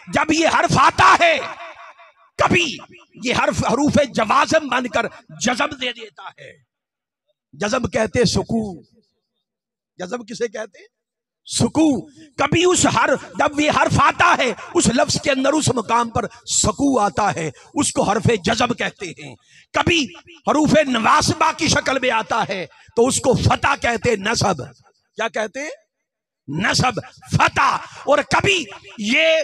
जब ये हर्फ आता है, कभी ये हर्फ हरूफ जवाज़म बनकर जज़म दे देता है। जज़म कहते सुकून, जज़म किसे कहते? सुकून। कभी उस जब ये हर्फ आता है, उस लफ्ज के अंदर उस मुकाम पर सुकून आता है, उसको हर्फ जज़म कहते हैं। कभी हरूफ नवासिबा की शक्ल में आता है तो उसको फतह कहते, नसब। क्या कहते? नसब, फतह। और कभी ये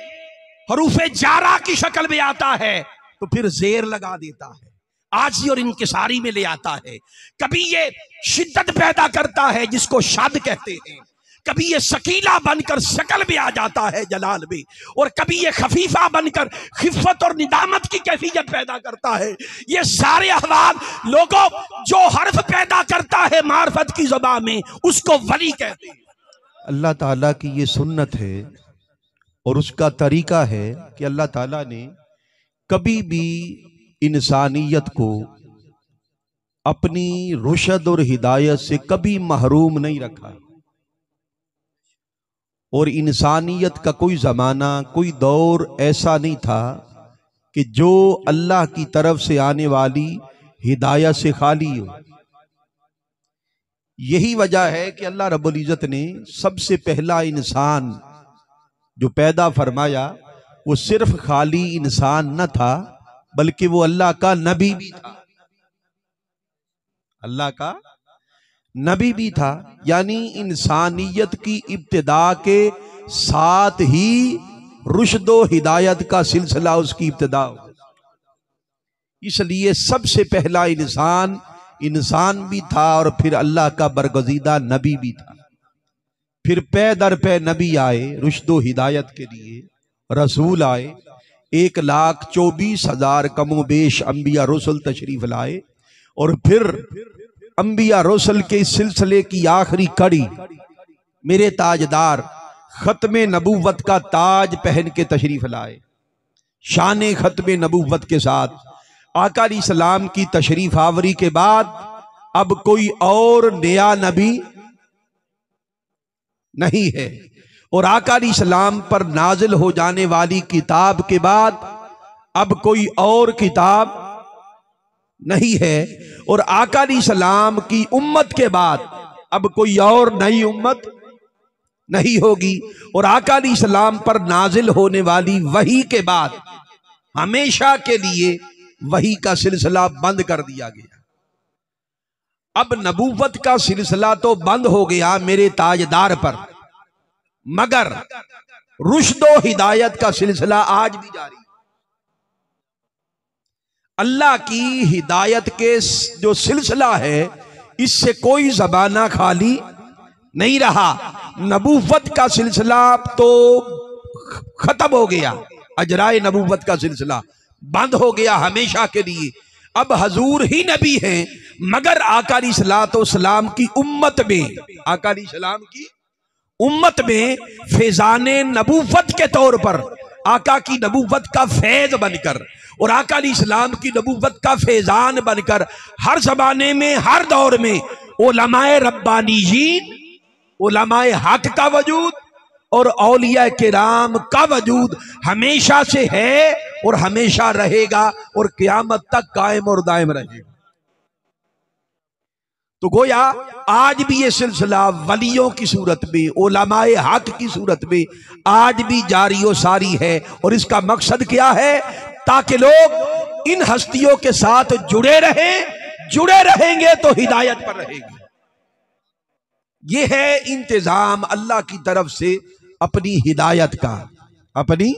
हरूफ जारा की शक्ल में आता है तो फिर जेर लगा देता है, आजी और इनकिसारी में ले आता है। कभी ये शिद्दत पैदा करता है जिसको शाद कहते हैं, कभी ये शकीला बनकर शक्ल में आ जाता है जलाल में, और कभी ये खफीफा बनकर खिफत और निदामत की कैफियत पैदा करता है। ये सारे अहवाल लोगों जो हर्फ पैदा करता है मार्फत की ज़बान में, उसको वली कहते हैं। अल्लाह ताला की ये सुन्नत है और उसका तरीका है कि अल्लाह ताला ने कभी भी इंसानियत को अपनी रुशद और हिदायत से कभी महरूम नहीं रखा। और इंसानियत का कोई ज़माना, कोई दौर ऐसा नहीं था कि जो अल्लाह की तरफ से आने वाली हिदायत से खाली हो। यही वजह है कि अल्लाह रब्बुल इज़्ज़त ने सबसे पहला इंसान जो पैदा फरमाया वो सिर्फ खाली इंसान न था, बल्कि वो अल्लाह का नबी भी था। अल्लाह का नबी भी था, यानी इंसानियत की इब्तिदा के साथ ही रुश्दो हिदायत का सिलसिला उसकी इब्तिदा हो। इसलिए सबसे पहला इंसान भी था और फिर अल्लाह का बरगज़ीदा नबी भी था। फिर पे दर पे नबी आए रुश्दो हिदायत के लिए, रसूल आए, 1,24,000 कमोबेश अंबिया रसूल तशरीफ लाए। और फिर अंबिया रसूल के सिलसिले की आखिरी कड़ी मेरे ताजदार खत्मे नबूवत का ताज पहन के तशरीफ लाए। शान खत्मे नबूवत के साथ आका अलैहिस्सलाम की तशरीफ आवरी के बाद अब कोई और नया नबी नहीं है, और आका अलैहिस्सलाम पर नाजिल हो जाने वाली किताब के बाद अब कोई और किताब नहीं है, और आका अलैहिस्सलाम की उम्मत के बाद अब कोई और नई उम्मत नहीं होगी, और आका अलैहिस्सलाम पर नाजिल होने वाली वही के बाद हमेशा के लिए वही का सिलसिला बंद कर दिया गया। अब नबूवत का सिलसिला तो बंद हो गया मेरे ताजदार पर, मगर रुश्दो हिदायत का सिलसिला आज भी जारी। अल्लाह की हिदायत के जो सिलसिला है इससे कोई ज़माना खाली नहीं रहा। नबूवत का सिलसिला तो खत्म हो गया, अजराए नबूवत का सिलसिला बंद हो गया हमेशा के लिए। अब हजूर ही नबी हैं, मगर आका अलैहिस्सलाम की उम्मत में, आका अलैहिस्सलाम की उम्मत में फैजाने नबूवत के तौर पर आका की नबूवत का फैज बनकर और आका अलैहिस्सलाम की नबूवत का फैजान बनकर हर जमाने में, हर दौर में उलमाए रब्बानीयीन, उलमाए हक का वजूद और औलिया किराम का वजूद हमेशा से है और हमेशा रहेगा और क़यामत तक कायम और दायम रहेगा। तो गोया आज भी ये सिलसिला वलियों की सूरत में, उलमाए हक की सूरत में आज भी जारी और सारी है। और इसका मकसद क्या है? ताकि लोग इन हस्तियों के साथ जुड़े रहें, जुड़े रहेंगे तो हिदायत पर रहेंगे। ये है इंतजाम अल्लाह की तरफ से अपनी हिदायत का, अपनी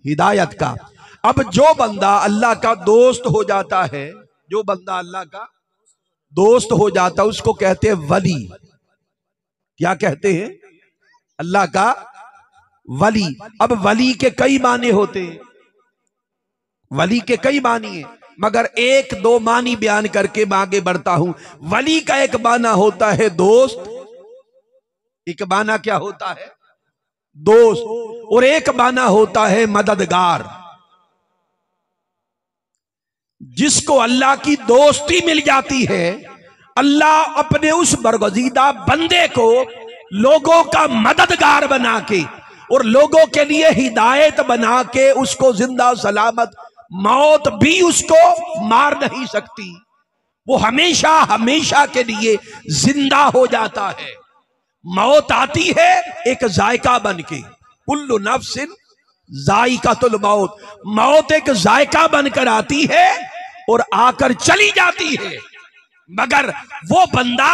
हिदायत का। अब जो बंदा अल्लाह का दोस्त हो जाता है, जो बंदा अल्लाह का दोस्त हो जाता है उसको कहते हैं वली। क्या कहते हैं? अल्लाह का वली। अब वली के कई माने होते हैं, वली के कई मानी है, मगर एक दो मानी बयान करके मैं आगे बढ़ता हूं। वली का एक माना होता है दोस्त, एक माना क्या होता है? दोस्त। और एक माना होता है मददगार। जिसको अल्लाह की दोस्ती मिल जाती है, अल्लाह अपने उस बरगज़ीदा बंदे को लोगों का मददगार बना के और लोगों के लिए हिदायत बना के उसको जिंदा सलामत, मौत भी उसको मार नहीं सकती। वो हमेशा हमेशा के लिए जिंदा हो जाता है। मौत आती है एक जायका बन के, कुल्लु नफ्सिन जायकातुल मौत, मौत एक जायका बनकर आती है और आकर चली जाती है। मगर वो बंदा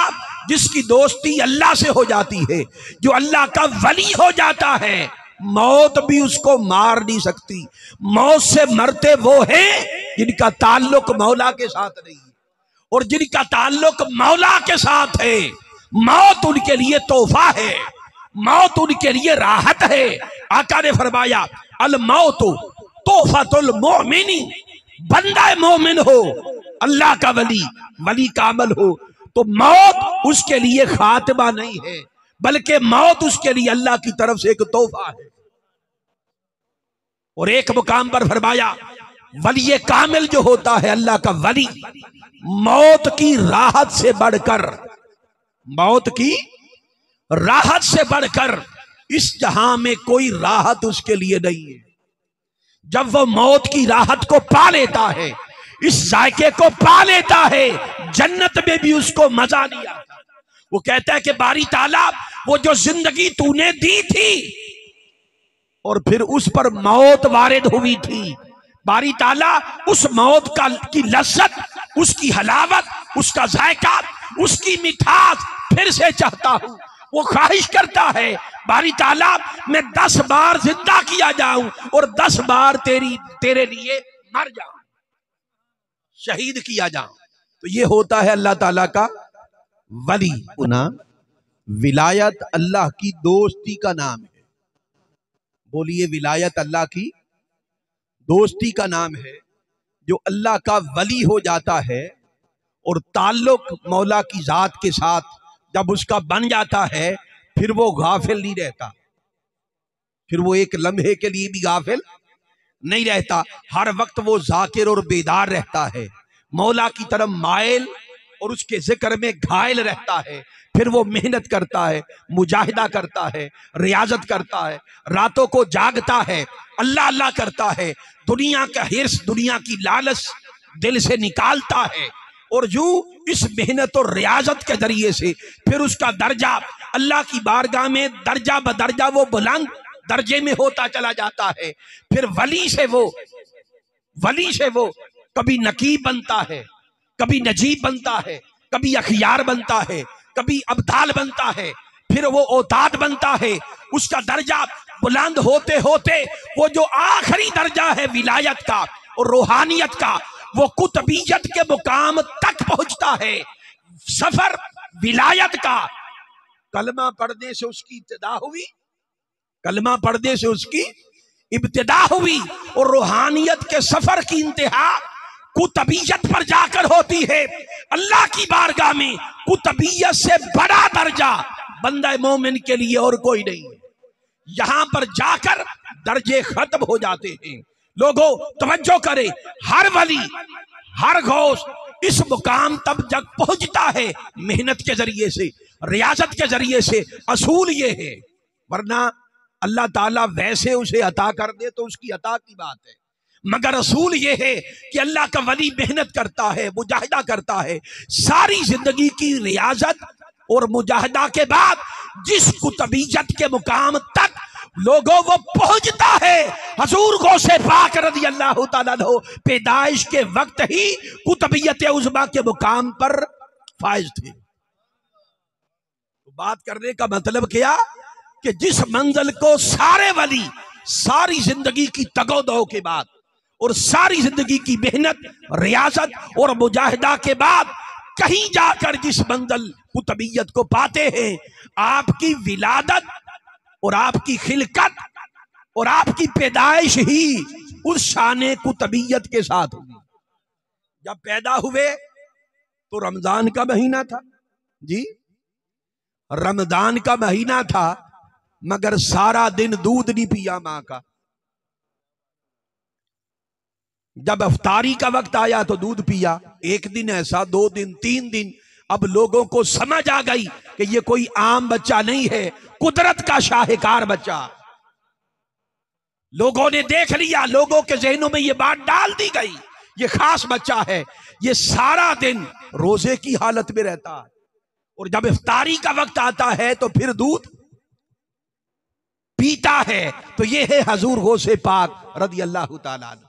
जिसकी दोस्ती अल्लाह से हो जाती है, जो अल्लाह का वली हो जाता है, मौत भी उसको मार नहीं सकती। मौत से मरते वो हैं जिनका ताल्लुक मौला के साथ नहीं है, और जिनका ताल्लुक मौला के साथ है, मौत उनके लिए तोहफा है, मौत उनके लिए राहत है। आका ने फरमाया अल मौत तोहफातुल मोमिनी, बंदा मोमिन हो, अल्लाह का वली कामल हो, तो मौत उसके लिए खात्मा नहीं है, बल्कि मौत उसके लिए अल्लाह की तरफ से एक तोहफा है। और एक मुकाम पर फरमाया वली कामिल जो होता है, अल्लाह का वली, मौत की राहत से बढ़कर, मौत की राहत से बढ़कर इस जहां में कोई राहत उसके लिए नहीं है। जब वो मौत की राहत को पा लेता है, इस जायके को पा लेता है, जन्नत में भी उसको मजा नहीं आता। वो कहता है कि बारी ताला, वो जो जिंदगी तूने दी थी और फिर उस पर मौत वारिद हुई थी, बारी ताला उस मौत का की लज्जत, उसकी हलावत, उसका जायका, उसकी मिठास फिर से चाहता हूं। वो ख्वाहिश करता है बारी ताला मैं 10 बार जिंदा किया जाऊं और 10 बार तेरे लिए मर जाऊं, शहीद किया जाऊं। तो ये होता है अल्लाह ताला का वली। ना विलायत अल्लाह की दोस्ती का नाम है। बोलिए, विलायत अल्लाह की दोस्ती का नाम है। जो अल्लाह का वली हो जाता है और ताल्लुक मौला की जात के साथ जब उसका बन जाता है, फिर वो गाफिल नहीं रहता, फिर वो एक लम्हे के लिए भी गाफिल नहीं रहता। हर वक्त वो जाकिर और बेदार रहता है, मौला की तरफ मायल और उसके जिक्र में घायल रहता है। फिर वो मेहनत करता है, मुजाहिदा करता है, रियाजत करता है, रातों को जागता है, अल्लाह अल्लाह करता है, दुनिया का हिर्स, दुनिया की लालच दिल से निकालता है। और यूं इस मेहनत और रियाजत के जरिए से फिर उसका दर्जा अल्लाह की बारगाह में दर्जा बदर्जा वो बुलंद दर्जे में होता चला जाता है। फिर वली से वो कभी नकीब बनता है, कभी नजीब बनता है, कभी अखियार बनता है, कभी अब्दाल बनता है, फिर वो औताद बनता है। उसका दर्जा बुलंद होते होते वो जो आखिरी दर्जा है विलायत का और रूहानियत का, वो कुतबियत के मुकाम तक पहुंचता है। सफर विलायत का कलमा पढ़ने से उसकी इब्तिदा हुई, कलमा पढ़ने से उसकी इब्तिदा हुई, और रूहानियत के सफर की इंतहा कुतबियत पर जाकर होती है। अल्लाह की बारगाह में कुतबियत से बड़ा दर्जा बंदा मोमिन के लिए और कोई नहीं है। यहां पर जाकर दर्जे खत्म हो जाते हैं। लोगों तवज्जो करें, हर वली, हर गौस इस मुकाम तब जब पहुंचता है मेहनत के जरिए से, रियाजत के जरिए से। असूल ये है, वरना अल्लाह ताला वैसे उसे अता कर दे तो उसकी अता की बात है, मगर असूल ये है कि अल्लाह का वली मेहनत करता है, मुजाहिदा करता है। सारी जिंदगी की रियाजत और मुजाहिदा के बाद जिस कुतबियत के मुकाम तक लोगों वो पहुंचता है, हजूर गौसे पाक रज़ी अल्लाह तआला अन्हु पैदाइश के वक्त ही कुतबियत उज़्मा के मुकाम पर फाइज थे। तो बात करने का मतलब क्या कि जिस मंजिल को सारे वली सारी जिंदगी की तगोदो के बाद और सारी जिंदगी की मेहनत, रियाजत और मुजाहिदा के बाद कहीं जाकर जिस मंजिल कुतबियत को पाते हैं, आपकी विलादत और आपकी खिलकत और आपकी पैदाइश ही उस शाने कुतबियत के साथ हुई। जब पैदा हुए तो रमजान का महीना था जी, रमजान का महीना था, मगर सारा दिन दूध नहीं पिया मां का। जब अफ्तारी का वक्त आया तो दूध पिया, एक दिन ऐसा, 2 दिन, 3 दिन। अब लोगों को समझ आ गई कि ये कोई आम बच्चा नहीं है, कुदरत का शाहकार बच्चा। लोगों ने देख लिया, लोगों के जहनों में ये बात डाल दी गई, ये खास बच्चा है, ये सारा दिन रोजे की हालत में रहता है और जब इफ्तारी का वक्त आता है तो फिर दूध पीता है। तो ये है हजूर गौसे पाक रज़ी अल्लाह ताला अन्हु।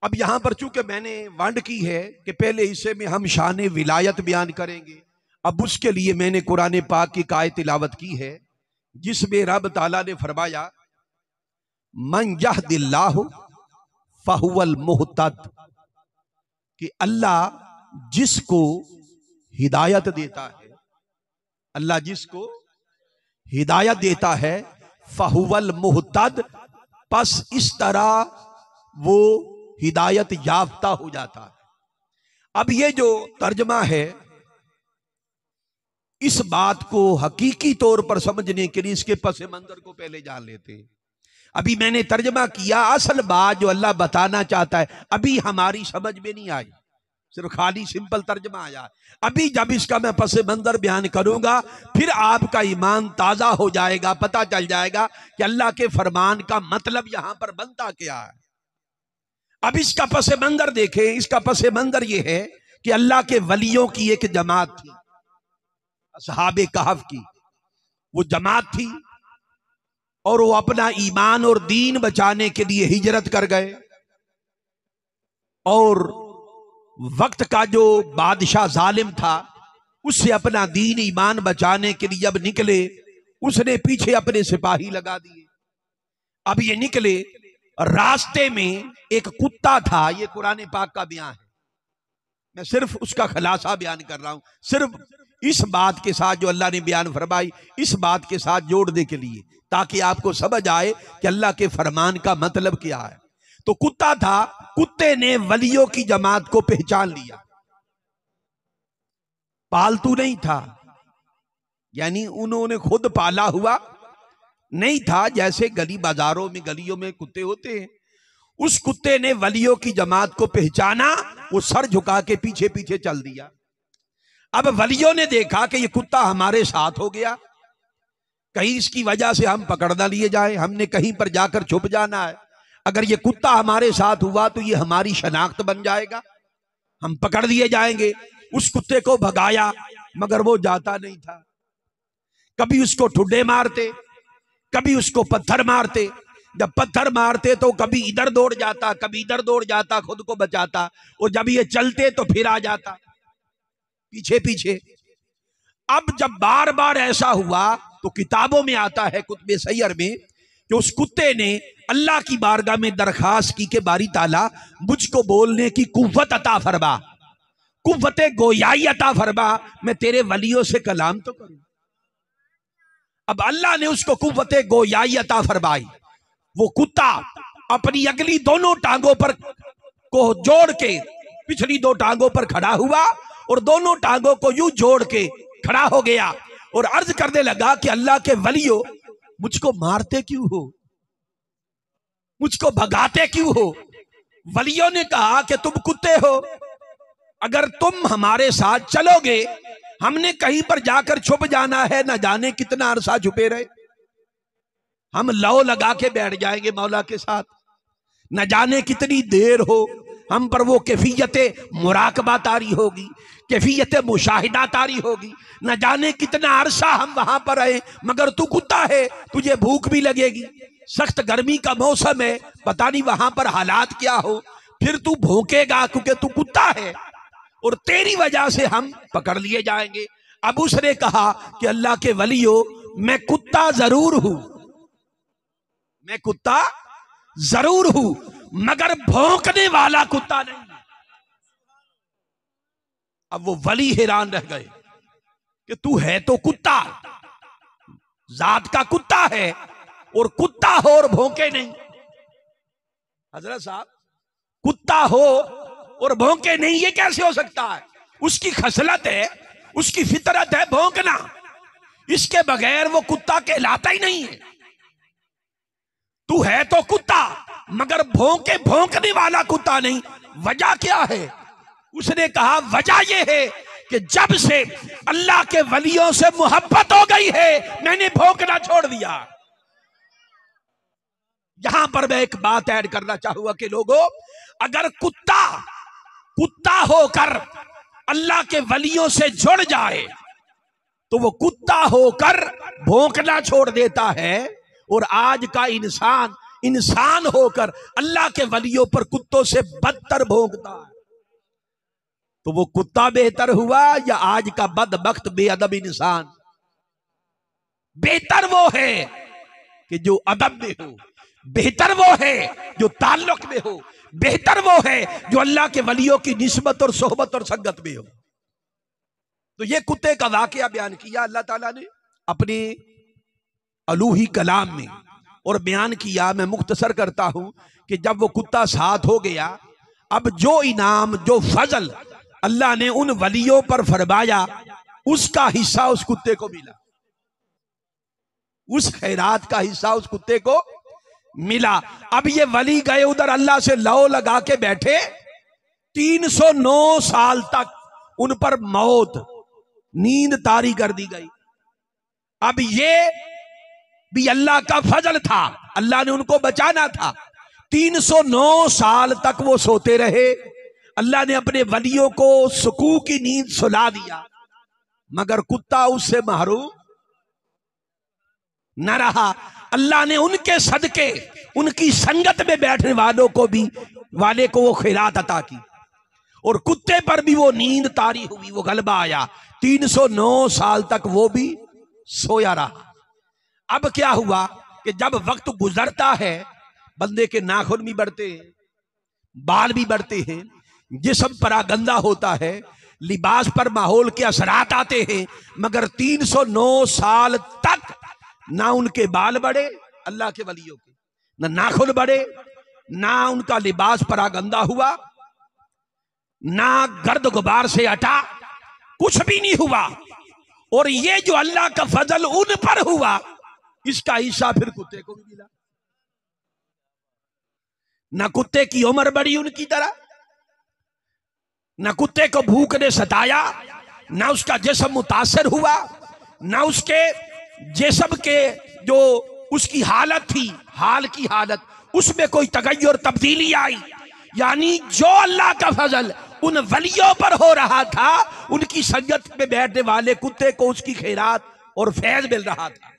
अब यहां पर चूंकि मैंने वांड की है कि पहले हिस्से में हम शान विलायत बयान करेंगे, अब उसके लिए मैंने कुरान पाक की आयत तिलावत की है जिसमें रब ताला ने फरमाया मन यहदिल्लाहु फहुवल मुहतद, कि अल्लाह जिसको हिदायत देता है, अल्लाह जिसको हिदायत देता है फहुवल मुहतद, बस इस तरह वो हिदायत याफ्ता हो जाता है। अब ये जो तर्जमा है इस बात को हकीकी तौर पर समझने के लिए इसके पस मंजर को पहले जान लेते हैं। अभी मैंने तर्जमा किया, असल बात जो अल्लाह बताना चाहता है अभी हमारी समझ में नहीं आई, सिर्फ खाली सिंपल तर्जमा आया। अभी जब इसका मैं पस मंजर बयान करूंगा फिर आपका ईमान ताजा हो जाएगा, पता चल जाएगा कि अल्लाह के फरमान का मतलब यहां पर बनता क्या है। अब इसका पस मंजर देखें, इसका पस मंजर यह है कि अल्लाह के वलियों की एक जमात थी, असहाबे कहफ की वो जमात थी और वो अपना ईमान और दीन बचाने के लिए हिजरत कर गए और वक्त का जो बादशाह जालिम था उससे अपना दीन ईमान बचाने के लिए जब निकले उसने पीछे अपने सिपाही लगा दिए। अब ये निकले, रास्ते में एक कुत्ता था, ये कुरान पाक का बयान है, मैं सिर्फ उसका खुलासा बयान कर रहा हूं, सिर्फ इस बात के साथ जो अल्लाह ने बयान फरमाई इस बात के साथ जोड़ने के लिए, ताकि आपको समझ आए कि अल्लाह के फरमान का मतलब क्या है। तो कुत्ता था, कुत्ते ने वलियों की जमात को पहचान लिया, पालतू नहीं था, यानी उन्होंने खुद पाला हुआ नहीं था, जैसे गली बाजारों में गलियों में कुत्ते होते हैं। उस कुत्ते ने वलियों की जमात को पहचाना, वो सर झुका के पीछे पीछे चल दिया। अब वलियों ने देखा कि ये कुत्ता हमारे साथ हो गया, कहीं इसकी वजह से हम पकड़ ना लिए जाए, हमने कहीं पर जाकर छुप जाना है, अगर ये कुत्ता हमारे साथ हुआ तो ये हमारी शनाख्त बन जाएगा, हम पकड़ लिए जाएंगे। उस कुत्ते को भगाया मगर वो जाता नहीं था, कभी उसको ठुड्डे मारते, कभी उसको पत्थर मारते, जब पत्थर मारते तो कभी इधर दौड़ जाता, कभी इधर दौड़ जाता, खुद को बचाता, और जब ये चलते तो फिर आ जाता पीछे पीछे। अब जब बार बार ऐसा हुआ तो किताबों में आता है, कुतुब सैयर में, कि उस कुत्ते ने अल्लाह की बारगाह में दरखास्त की कि बारी ताला मुझको बोलने की कुव्वत अता फरमा, कुव्वत गोयाई अता फरमा, मैं तेरे वलियों से कलाम तो करूं। अब अल्लाह ने उसको कुव्वत गोयाई अता फरमाई। वो कुत्ता अपनी अगली दोनों टांगों पर को जोड़ के पिछली दो टांगों पर खड़ा हुआ और दोनों टांगों को यूं जोड़ के खड़ा हो गया और अर्ज करने लगा कि अल्लाह के वलियों मुझको मारते क्यों हो, मुझको भगाते क्यों हो। वलियों ने कहा कि तुम कुत्ते हो, अगर तुम हमारे साथ चलोगे हमने कहीं पर जाकर छुप जाना है, न जाने कितना अरसा छुपे रहे, हम लौ लगा के बैठ जाएंगे मौला के साथ, न जाने कितनी देर हो, हम पर वो कैफियत मुराकबा तारी होगी, कैफियत मुशाहिदा तारी होगी, न जाने कितना अरसा हम वहां पर रहे, मगर तू कुत्ता है, तुझे भूख भी लगेगी, सख्त गर्मी का मौसम है, पता नहीं वहां पर हालात क्या हो, फिर तू भौंकेगा क्योंकि तू कुत्ता है और तेरी वजह से हम पकड़ लिए जाएंगे। अब उसने कहा कि अल्लाह के वलियों मैं कुत्ता जरूर हूं, मैं कुत्ता जरूर हूं, मगर भौंकने वाला कुत्ता नहीं। अब वो वली हैरान रह गए कि तू है तो कुत्ता, जात का कुत्ता है और कुत्ता हो और भौंके नहीं। हजरत साहब, कुत्ता हो और भौंके नहीं, ये कैसे हो सकता है? उसकी खसलत है, उसकी फितरत है भौंकना, इसके बगैर वो कुत्ता कहलाता ही नहीं है। तू है तो कुत्ता मगर भौंकने वाला कुत्ता नहीं, वजह क्या है? उसने कहा वजह यह है कि जब से अल्लाह के वलियों से मोहब्बत हो गई है मैंने भौंकना छोड़ दिया। यहां पर मैं एक बात ऐड करना चाहूंगा कि लोगों, अगर कुत्ता होकर अल्लाह के वलियों से जुड़ जाए तो वो कुत्ता होकर भौंकना छोड़ देता है, और आज का इंसान होकर अल्लाह के वलियों पर कुत्तों से बदतर भौंकता है। तो वो कुत्ता बेहतर हुआ या आज का बदबख्त बेअदब इंसान? बेहतर वो है कि जो अदब में हो, बेहतर वो है जो ताल्लुक में हो, बेहतर वो है जो अल्लाह के वलियों की निस्बत और सोहबत और संगत में हो। तो ये कुत्ते का वाकया बयान किया अल्लाह ताला ने अपने अलूही कलाम में, और बयान किया, मैं मुख्तसर करता हूं कि जब वो कुत्ता साथ हो गया, अब जो इनाम जो फजल अल्लाह ने उन वलियों पर फरमाया उसका हिस्सा उस कुत्ते को मिला, उस खैरात का हिस्सा उस कुत्ते को मिला। अब ये वली गए उधर अल्लाह से लौ लगा के बैठे, 309 साल तक उन पर मौत, नींद तारी कर दी गई। अब ये भी अल्लाह का फजल था, अल्लाह ने उनको बचाना था। 309 साल तक वो सोते रहे, अल्लाह ने अपने वलियों को सुकून की नींद सुला दिया, मगर कुत्ता उससे महरूम न रहा। अल्लाह ने उनके सदके, उनकी संगत में बैठने वालों को वो खैरात अता की, और कुत्ते पर भी वो नींद तारी हुई, वो गलबा आया। 309 साल तक वो भी सोया रहा। अब क्या हुआ कि जब वक्त गुजरता है, बंदे के नाखून भी बढ़ते हैं, बाल भी बढ़ते हैं, जिस्म परागंदा होता है, लिबास पर माहौल के असरात आते हैं, मगर 309 साल तक ना उनके बाल बढ़े अल्लाह के वलियों के, ना नाखून बढ़े, ना उनका लिबास परागंदा हुआ, ना गर्द गुबार से हटा, कुछ भी नहीं हुआ। और ये जो अल्लाह का फजल उन पर हुआ, इसका हिस्सा फिर कुत्ते को भी मिला। ना कुत्ते की उम्र बढ़ी उनकी तरह, ना कुत्ते को भूख ने सताया, ना उसका जिस्म मुतासर हुआ, ना उसके जिस्म के जो उसकी हालत थी, हाल की हालत, उसमें कोई तगय्युर तब्दीली आई। यानी जो अल्लाह का फजल उन वलियों पर हो रहा था, उनकी संगत में बैठने वाले कुत्ते को उसकी खैरात और फैज मिल रहा था।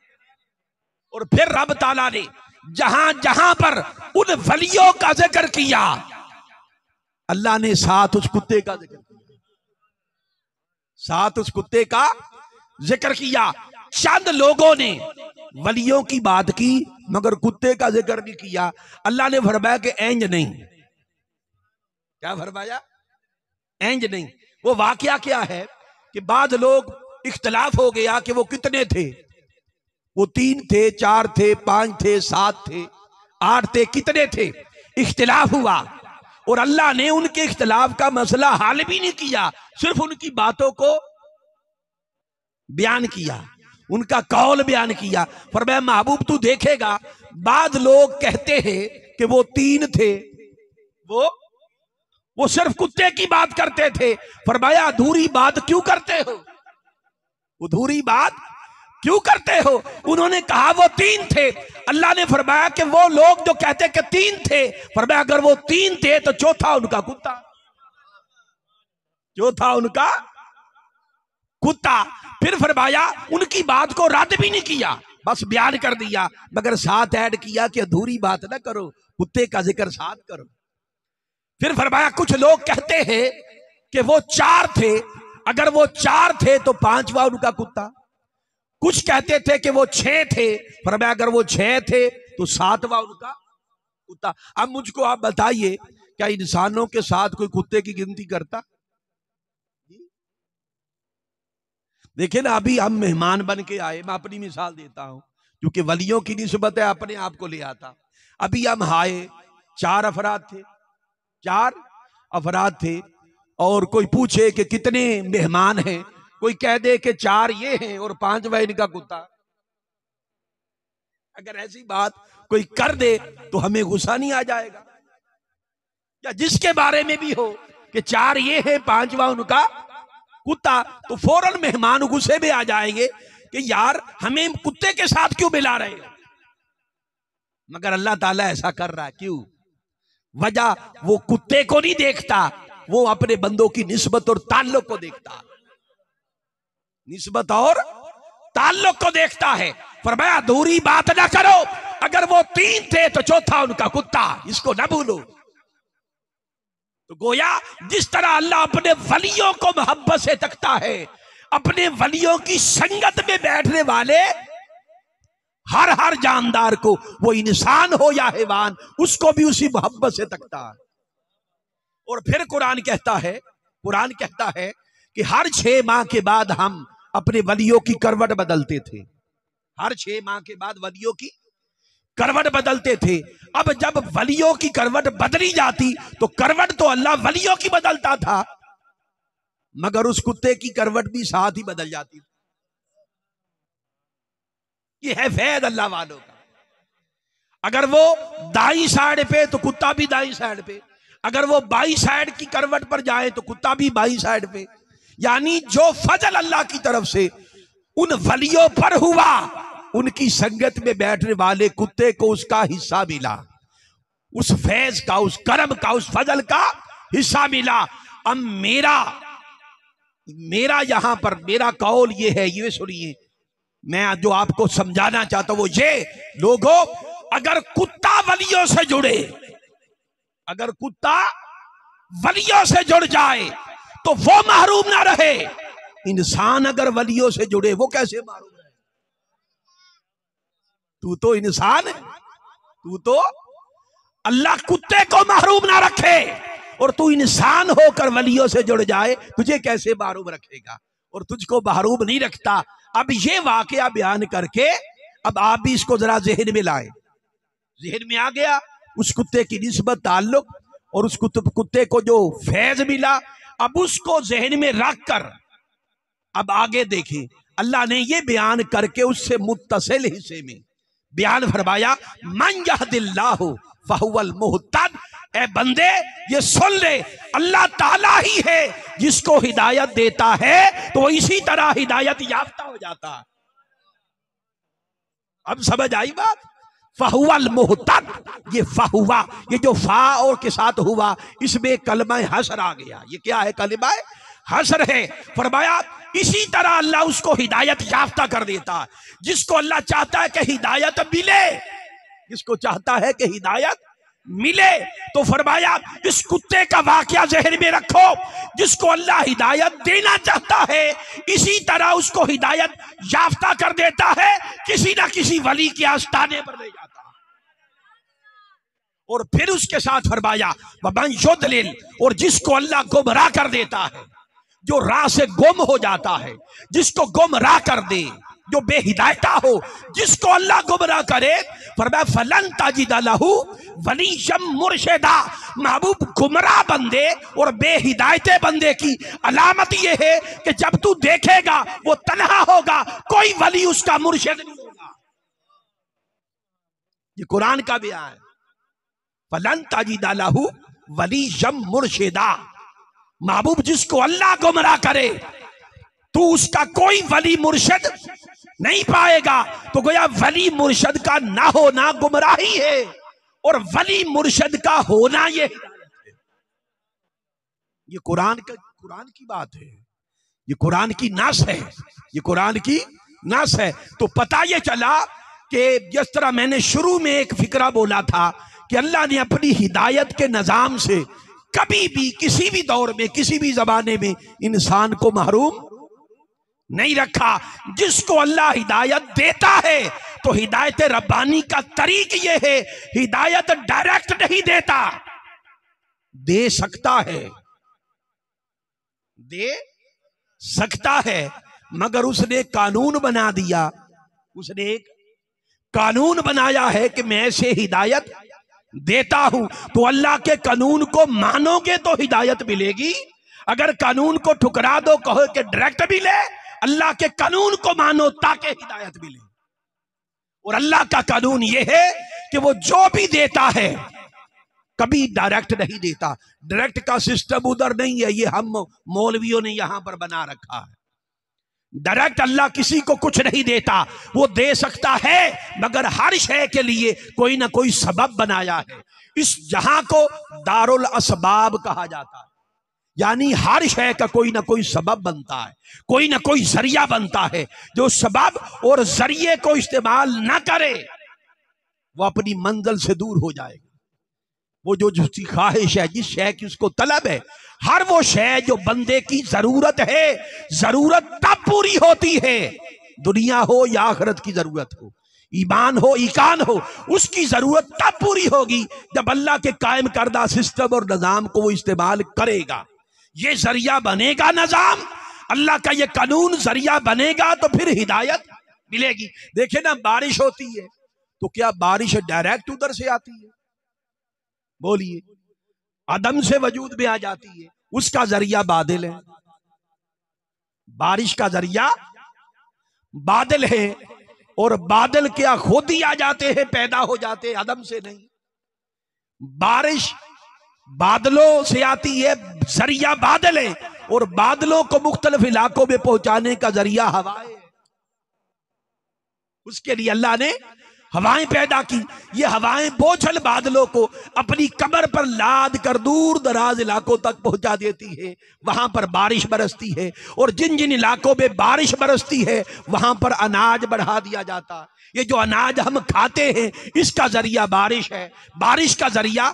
और फिर रब ताला ने जहां जहां पर उन वलियों का जिक्र किया, अल्लाह ने साथ उस कुत्ते का जिक्र किया, साथ उस कुत्ते का जिक्र किया। चंद लोगों ने वलियों की बात की मगर कुत्ते का जिक्र नहीं किया। अल्लाह ने फरमाया कि इंज नहीं। क्या फरमाया? इंज नहीं। वो वाकया क्या है कि बाद लोग इख्तलाफ हो गया कि वो कितने थे, वो 3 थे, 4 थे, 5 थे, 7 थे, 8 थे, कितने थे, इख्तलाफ हुआ। और अल्लाह ने उनके इख्तलाफ का मसला हल भी नहीं किया, सिर्फ उनकी बातों को बयान किया, उनका कौल बयान किया। फरमाया महबूब तू देखेगा, बाद लोग कहते हैं कि वो 3 थे, वो सिर्फ कुत्ते की बात करते थे। फरमाया अधूरी बात क्यों करते हो, अधूरी बात क्यों करते हो? उन्होंने कहा वो 3 थे। अल्लाह ने फरमाया कि वो लोग जो कहते कि 3 थे, फरमाया अगर वो 3 थे तो चौथा उनका कुत्ता, चौथा उनका कुत्ता। फिर फरमाया उनकी बात को रद्द भी नहीं किया, बस बयान कर दिया, मगर साथ ऐड किया कि अधूरी बात ना करो, कुत्ते का जिक्र साथ करो। फिर फरमाया कुछ लोग कहते हैं कि वो 4 थे, अगर वो 4 थे तो 5वां उनका कुत्ता। कुछ कहते थे कि वो 6 थे, फरमाया अगर वो 6 थे तो 7वां उनका कुत्ता। अब मुझको आप बताइए, क्या इंसानों के साथ कोई कुत्ते की गिनती करता? देखिए ना, अभी हम मेहमान बन के आए, मैं अपनी मिसाल देता हूं क्योंकि वलियों की निस्बत है, अपने आप को ले आता। अभी हम आए, 4 अफराद थे, 4 अफराद थे, और कोई पूछे कि कितने मेहमान हैं, कोई कह दे कि 4 ये हैं और 5वां इनका कुत्ता। अगर ऐसी बात कोई कर दे तो हमें गुस्सा नहीं आ जाएगा? या जिसके बारे में भी हो कि 4 ये हैं, 5वां उनका कुत्ता, तो फौरन मेहमान गुस्से में आ जाएंगे कि यार हमें कुत्ते के साथ क्यों मिला रहे हो। मगर अल्लाह ताला ऐसा कर रहा है, क्यों? वजह वो कुत्ते को नहीं देखता, वो अपने बंदों की निस्बत और ताल्लुक को देखता, निस्बत और ताल्लुक को देखता है। फरमाया दूरी बात ना करो, अगर वो 3 थे तो चौथा उनका कुत्ता, इसको ना भूलो। तो गोया जिस तरह अल्लाह अपने वलियों को मोहब्बत से तकता है, अपने वलियों की संगत में बैठने वाले हर जानदार को, वो इंसान हो या हैवान, उसको भी उसी मोहब्बत से तकता है। और फिर कुरान कहता है कि हर 6 माह के बाद हम अपने वलियों की करवट बदलते थे। हर 6 माह के बाद वलियों की करवट बदलते थे। अब जब वलियों की करवट बदली जाती तो करवट तो अल्लाह वलियों की बदलता था, मगर उस कुत्ते की करवट भी साथ ही बदल जाती थी। ये है फैज़ अल्लाह वालों का। अगर वो दाई साइड पे तो कुत्ता भी दाई साइड पे, अगर वो बाई साइड की करवट पर जाए तो कुत्ता भी बाई साइड पे। यानी जो फजल अल्लाह की तरफ से उन वलियों पर हुआ, उनकी संगत में बैठने वाले कुत्ते को उसका हिस्सा मिला, उस फैज का, उस करम का, उस फजल का हिस्सा मिला। अब मेरा यहां पर मेरा कौल ये है, ये सुनिए, मैं जो आपको समझाना चाहता हूं वो ये, लोगों अगर कुत्ता वलियों से जुड़े, अगर कुत्ता वलियों से जुड़ जाए तो वो महरूम ना रहे। इंसान अगर वलियों से जुड़े वो कैसे महरूम रहे? तू तो इंसान है, तू तो अल्लाह कुत्ते को महरूम ना रखे और तू इंसान होकर वलियों से जुड़ जाए, तुझे कैसे महरूम रखेगा? और तुझको महरूम नहीं रखता। अब ये वाकया बयान करके अब आप भी इसको जरा ज़हन में लाए। ज़हन में आ गया उस कुत्ते की निस्बत, ताल्लुक और उस कुत्ते को जो फैज मिला, अब उसको ज़हन में रख कर अब आगे देखें। अल्लाह ने ये बयान करके उससे मुत्तसिल हिस्से में बयान फरमाया, मन यहदिल्लाहु फहुवल मुहतद। ए बंदे ये सुन ले, अल्लाह ताला ही है जिसको हिदायत देता है तो वो इसी तरह हिदायत याफ्ता हो जाता है। अब समझ आई बात? फहुवल मुहतद, ये फहुवा, ये जो फा और के साथ हुआ, इसमें कलमा हसर आ गया। ये क्या है? कलमा हसर है। फरमाया इसी तरह अल्लाह उसको हिदायत याफ्ता कर देता है। जिसको अल्लाह चाहता है कि हिदायत मिले, जिसको चाहता है कि हिदायत मिले, तो फरमाया इस कुत्ते का वाकया ज़हन में रखो। जिसको अल्लाह हिदायत देना चाहता है इसी तरह उसको हिदायत याफ्ता कर देता है, किसी ना किसी वली के आस्ताने पर ले जाता है। और फिर उसके साथ फरमाया वमन युद्लिल, और जिसको अल्लाह गुमराह कर देता है, जो राह से गुम हो जाता है, जिसको गुमराह कर दे, जो बेहिदायता हो, जिसको अल्लाह गुमराह करे, फरमाया फलन ताजिद लहू वलिय्यम मुर्शिदा। महबूब गुमराह बंदे और बेहिदायते बंदे की अलामत यह है कि जब तू देखेगा वो तन्हा होगा, कोई वली उसका मुर्शिद नहीं होगा। ये कुरान का बयान है। फलन ताजिद लहू वलिय्यम मुर्शिदा। महबूब जिसको अल्लाह गुमराह करे तू उसका कोई वली मुर्शिद नहीं पाएगा। तो गोया वली मुर्शिद का ना होना गुमराही है और वली मुर्शिद का होना ये हिदायत है। ये कुरान की बात है, ये कुरान की नास है, ये कुरान की नास है। तो पता ये चला कि जिस तरह मैंने शुरू में एक फिक्रा बोला था कि अल्लाह ने अपनी हिदायत के निजाम से कभी भी किसी भी दौर में किसी भी जमाने में इंसान को महरूम नहीं रखा। जिसको अल्लाह हिदायत देता है तो हिदायत रब्बानी का तरीक ये है, हिदायत डायरेक्ट नहीं देता, दे सकता है मगर उसने कानून बना दिया, उसने एक कानून बनाया है कि मैं ऐसे हिदायत देता हूं। तो अल्लाह के कानून को मानोगे तो हिदायत मिलेगी, अगर कानून को ठुकरा दो, कहो कि डायरेक्ट मिले, अल्लाह के कानून को मानो ताकि हिदायत मिले। और अल्लाह का कानून यह है कि वो जो भी देता है कभी डायरेक्ट नहीं देता। डायरेक्ट का सिस्टम उधर नहीं है, ये हम मौलवियों ने यहां पर बना रखा है। डायरेक्ट अल्लाह किसी को कुछ नहीं देता, वो दे सकता है मगर हर शय के लिए कोई ना कोई सबब बनाया है। इस जहां को दारुल असबाब कहा जाता है, यानी हर शय का कोई ना कोई सबब बनता है, कोई ना कोई जरिया बनता है। जो सबब और जरिए को इस्तेमाल ना करे वो अपनी मंजिल से दूर हो जाएगा। वो जो जिसकी ख्वाहिश है, जिस शय की उसको तलब है, हर वो शय जो बंदे की जरूरत है, जरूरत तब पूरी होती है, दुनिया हो या आखिरत की जरूरत हो, ईमान हो ईकान हो, उसकी जरूरत तब पूरी होगी जब अल्लाह के कायम करदा सिस्टम और निजाम को वो इस्तेमाल करेगा। ये जरिया बनेगा, निजाम अल्लाह का ये कानून जरिया बनेगा तो फिर हिदायत मिलेगी। देखे ना, बारिश होती है तो क्या बारिश डायरेक्ट उधर से आती है? बोलिए, अदम से वजूद में आ जाती है, उसका जरिया बादल है। बारिश का जरिया बादल है, और बादल क्या खुद ही आ जाते हैं, पैदा हो जाते हैं, अदम से नहीं। बारिश बादलों से आती है, जरिया बादल है, और बादलों को मुख्तलिफ इलाकों में पहुंचाने का जरिया हवाएं है। उसके लिए अल्लाह ने हवाएं पैदा की। ये हवाएं बोझल बादलों को अपनी कमर पर लाद कर दूर दराज इलाकों तक पहुंचा देती है, वहां पर बारिश बरसती है, और जिन जिन इलाकों में बारिश बरसती है वहां पर अनाज बढ़ा दिया जाता है। ये जो अनाज हम खाते हैं इसका जरिया बारिश है, बारिश का जरिया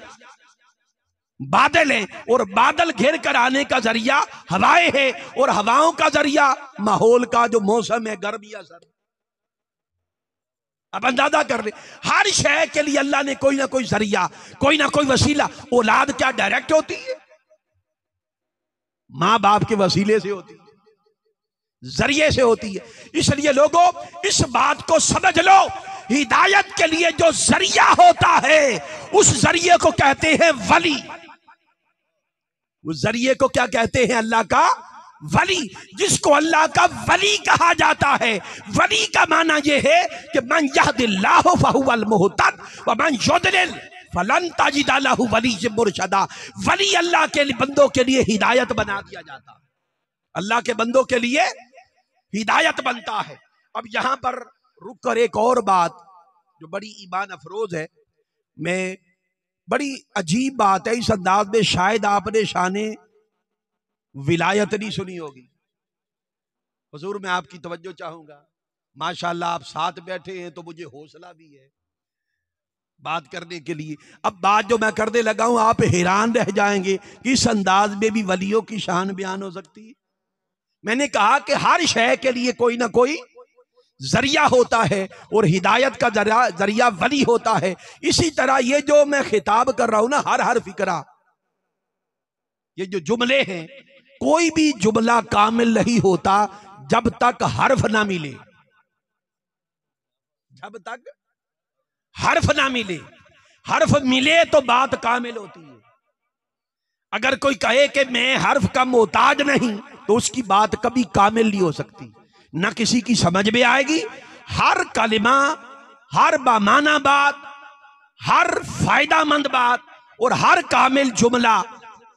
बादल है, और बादल घेर कर आने का जरिया हवाएं है, और हवाओं का जरिया माहौल का जो मौसम है, गर्मी या सर्दी। अब अंदाजा कर ले, हर शय के लिए अल्लाह ने कोई ना कोई जरिया, कोई ना कोई वसीला। औलाद क्या डायरेक्ट होती है? मां बाप के वसीले से होती है, जरिए से होती है। इसलिए लोगों, इस बात को समझ लो, हिदायत के लिए जो जरिया होता है उस जरिए को कहते हैं वली। उस जरिए को क्या कहते हैं? अल्लाह का वली। जिसको अल्लाह का वली कहा जाता है, वली का माना यह है कि मन यहदिल्लाहु फहुवल मुहतद व मन युद्लिल फलन तजिद लहु वलिय्यन मुरशदा। वली अल्लाह के बंदों के लिए हिदायत बना दिया जाता है, अल्लाह के बंदों के लिए हिदायत बनता है। अब यहां पर रुक कर एक और बात जो बड़ी ईमान अफरोज है, मैं बड़ी अजीब बात है, इस अंदाज में शायद आपने शाने विलायत नहीं सुनी होगी। हुजूर, मैं आपकी तवज्जो चाहूंगा। माशाल्लाह आप साथ बैठे हैं तो मुझे हौसला भी है बात करने के लिए। अब बात जो मैं करने लगा हूं आप हैरान रह जाएंगे कि इस अंदाज में भी वलियों की शान बयान हो सकती है। मैंने कहा कि हर शय के लिए कोई ना कोई जरिया होता है, और हिदायत का जरिया वली होता है। इसी तरह ये जो मैं खिताब कर रहा हूं ना, हर फिक्रा, ये जो जुमले हैं, कोई भी जुमला कामिल नहीं होता जब तक हर्फ ना मिले। जब तक हर्फ ना मिले, हर्फ मिले तो बात कामिल होती है। अगर कोई कहे कि मैं हर्फ का मोहताज नहीं, तो उसकी बात कभी कामिल नहीं हो सकती, ना किसी की समझ में आएगी। हर कलिमा, हर बामाना बात, हर फायदामंद बात और हर कामिल जुमला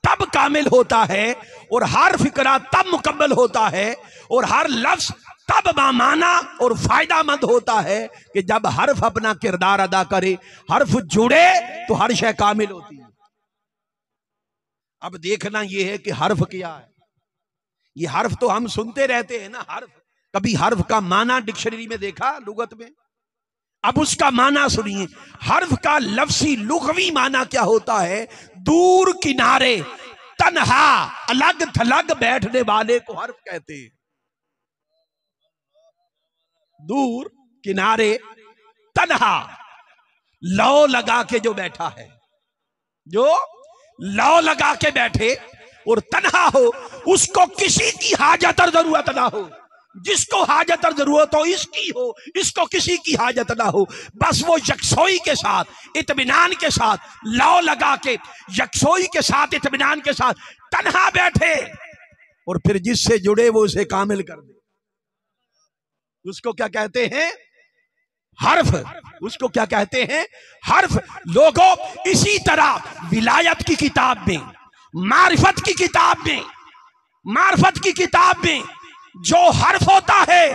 तब कामिल होता है, और हर फिक्रा तब मुकम्मल होता है, और हर लफ्ज तब बामाना और फायदामंद होता है कि जब हर्फ अपना किरदार अदा करे, हर्फ जुड़े तो हर शय कामिल होती है। अब देखना यह है कि हर्फ क्या है। ये हर्फ तो हम सुनते रहते हैं ना, हर्फ। कभी हर्फ का माना डिक्शनरी में देखा लुगत में? अब उसका माना सुनिए। हर्फ का लफ्जी लुग़वी माना क्या होता है? दूर किनारे, तन्हा, अलग थलग बैठने वाले को हर्फ कहते हैं। दूर किनारे, तन्हा, लौ लगा के जो बैठा है, जो लौ लगा के बैठे और तन्हा हो, उसको किसी की हाजत और जरूरत ना हो। जिसको हाजत और जरूरत हो इसकी हो, इसको किसी की हाजत ना हो। बस वो यकसोई के साथ, इत्मीनान के साथ, लौ लगा के, यकसोई के साथ, इत्मीनान के साथ तन्हा बैठे, और फिर जिससे जुड़े वो उसे कामिल कर दे। उसको क्या कहते हैं? हर्फ। उसको क्या कहते हैं? हर्फ। लोगों, इसी तरह विलायत की किताब में, मारिफत की किताब में, मारिफत की किताब में जो हर्फ होता है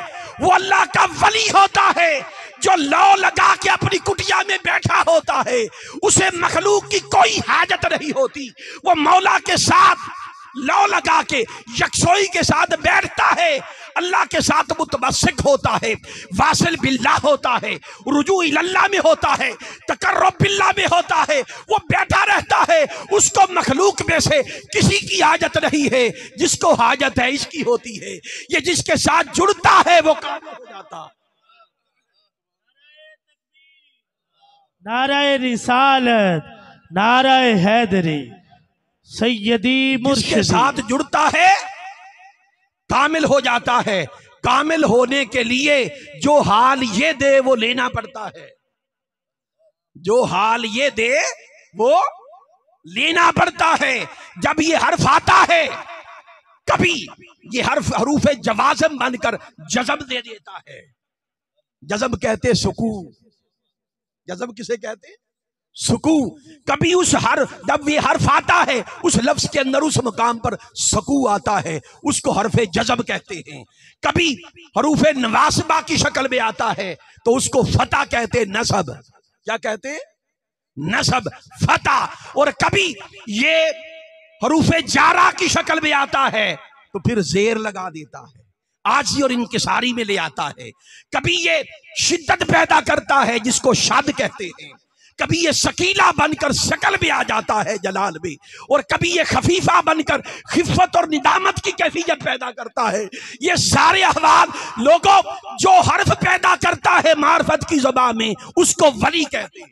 वो अल्लाह का वली होता है। जो लौ लगा के अपनी कुटिया में बैठा होता है उसे मखलूक की कोई हाजत नहीं होती। वो मौला के साथ लौ लगा के यकसोई के साथ बैठता है, अल्लाह के साथ मुतमस्सिक होता है, वासिल बिल्लाह होता है, रुजू इल्लाह में होता है, तकर्रुब बिल्लाह में होता है। वो बैठा रहता है, उसको मखलूक में से किसी की हाजत नहीं है। जिसको हाजत है इसकी होती है। ये जिसके साथ जुड़ता है वो कामिल हो जाता। नाराए रिसालत, नाराए हैदरी, सैयदी मुर्शिदी। जिसके साथ जुड़ता है कामिल हो जाता है। कामिल होने के लिए जो हाल ये दे वो लेना पड़ता है। जो हाल ये दे वो लेना पड़ता है। जब ये हर्फ आता है, कभी ये हर्फ हरूफ जवाज़म बनकर जज़ब दे देता है। जज़ब कहते सुकून। जज़ब किसे कहते? सुकून। कभी उस जब ये हर्फ आता है उस लफ्ज के अंदर उस मुकाम पर सकू आता है, उसको हर्फे जज़ब कहते हैं। कभी हरूफ नवासिबा की शक्ल में आता है तो उसको फता कहते, नसब। क्या कहते? नसब, फता। और कभी ये हरूफ जारा की शक्ल में आता है तो फिर जेर लगा देता है, आजी और इनकिसारी में ले आता है। कभी ये शिद्दत पैदा करता है जिसको शाद कहते हैं। कभी ये शकीला बनकर शक्ल में आ जाता है जलाल में, और कभी ये खफीफा बनकर खिफत और निदामत की कैफियत पैदा करता है। ये सारे अहवाल लोगों जो हर्फ पैदा करता है मार्फत की ज़बान में उसको वली कहते हैं।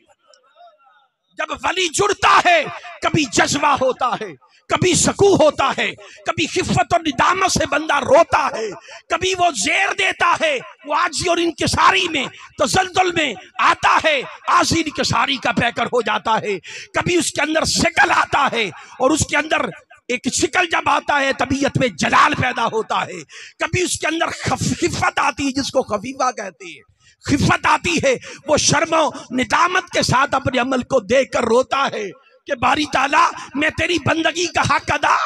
जब वली जुड़ता है कभी जज्बा होता है, कभी सकू होता है, कभी खिफत और निदामत से बंदा रोता है, कभी वो जेर देता है, वो आजी और इनकिसारी में तसल्जुल में आता है, आजी इनकिसारी का पैकर हो जाता है। कभी उसके अंदर शिकल आता है और उसके अंदर एक शिकल जब आता है तबीयत में जलाल पैदा होता है। कभी उसके अंदर खिफत आती है जिसको खफीफा कहते हैं। खिफत आती है, वो शर्मो निदामत के साथ अपने अमल को देख कर रोता है कि बारी ताला मैं तेरी बंदगी का हक अदा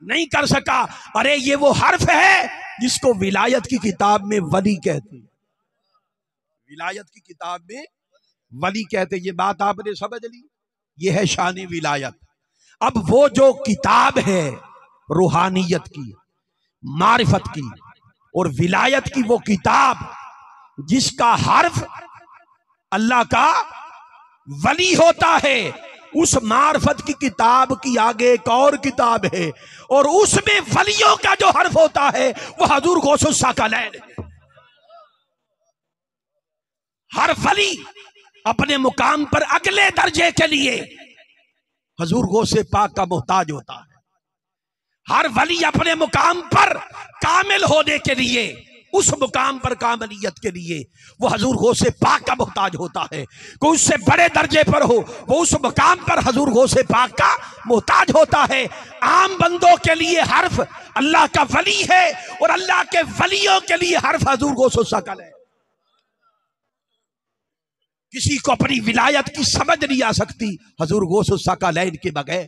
नहीं कर सका। अरे ये वो हर्फ है जिसको विलायत की किताब में वली कहते हैं। विलायत की किताब में वली कहते हैं। ये बात आपने समझ ली, ये है शान विलायत। अब वो जो किताब है रूहानियत की, मारिफत की और विलायत की, वो किताब जिसका हर्फ अल्लाह का वली होता है, उस मार्फत की किताब की आगे एक और किताब है और उसमें वलियों का जो हर्फ होता है वो हजूर गौसुस साकलैन है। हर वली अपने मुकाम पर अगले दर्जे के लिए हजूर गौसे पाक का मोहताज होता है। हर वली अपने मुकाम पर कामिल होने के लिए, उस मुकाम पर कामलियत के लिए वो हजूर गौसे पाक का मोहताज होता है। कोई उससे बड़े दर्जे पर हो वो उस मुकाम पर हजूर गौसे पाक का मोहताज होता है। आम बंदों के लिए हर्फ अल्लाह का वली है और अल्लाह के वलियों के लिए हर्फ हजूर गौसो सकल है। किसी को अपनी विलायत की समझ नहीं आ सकती हजूर गौसो सकलैन के बगैर।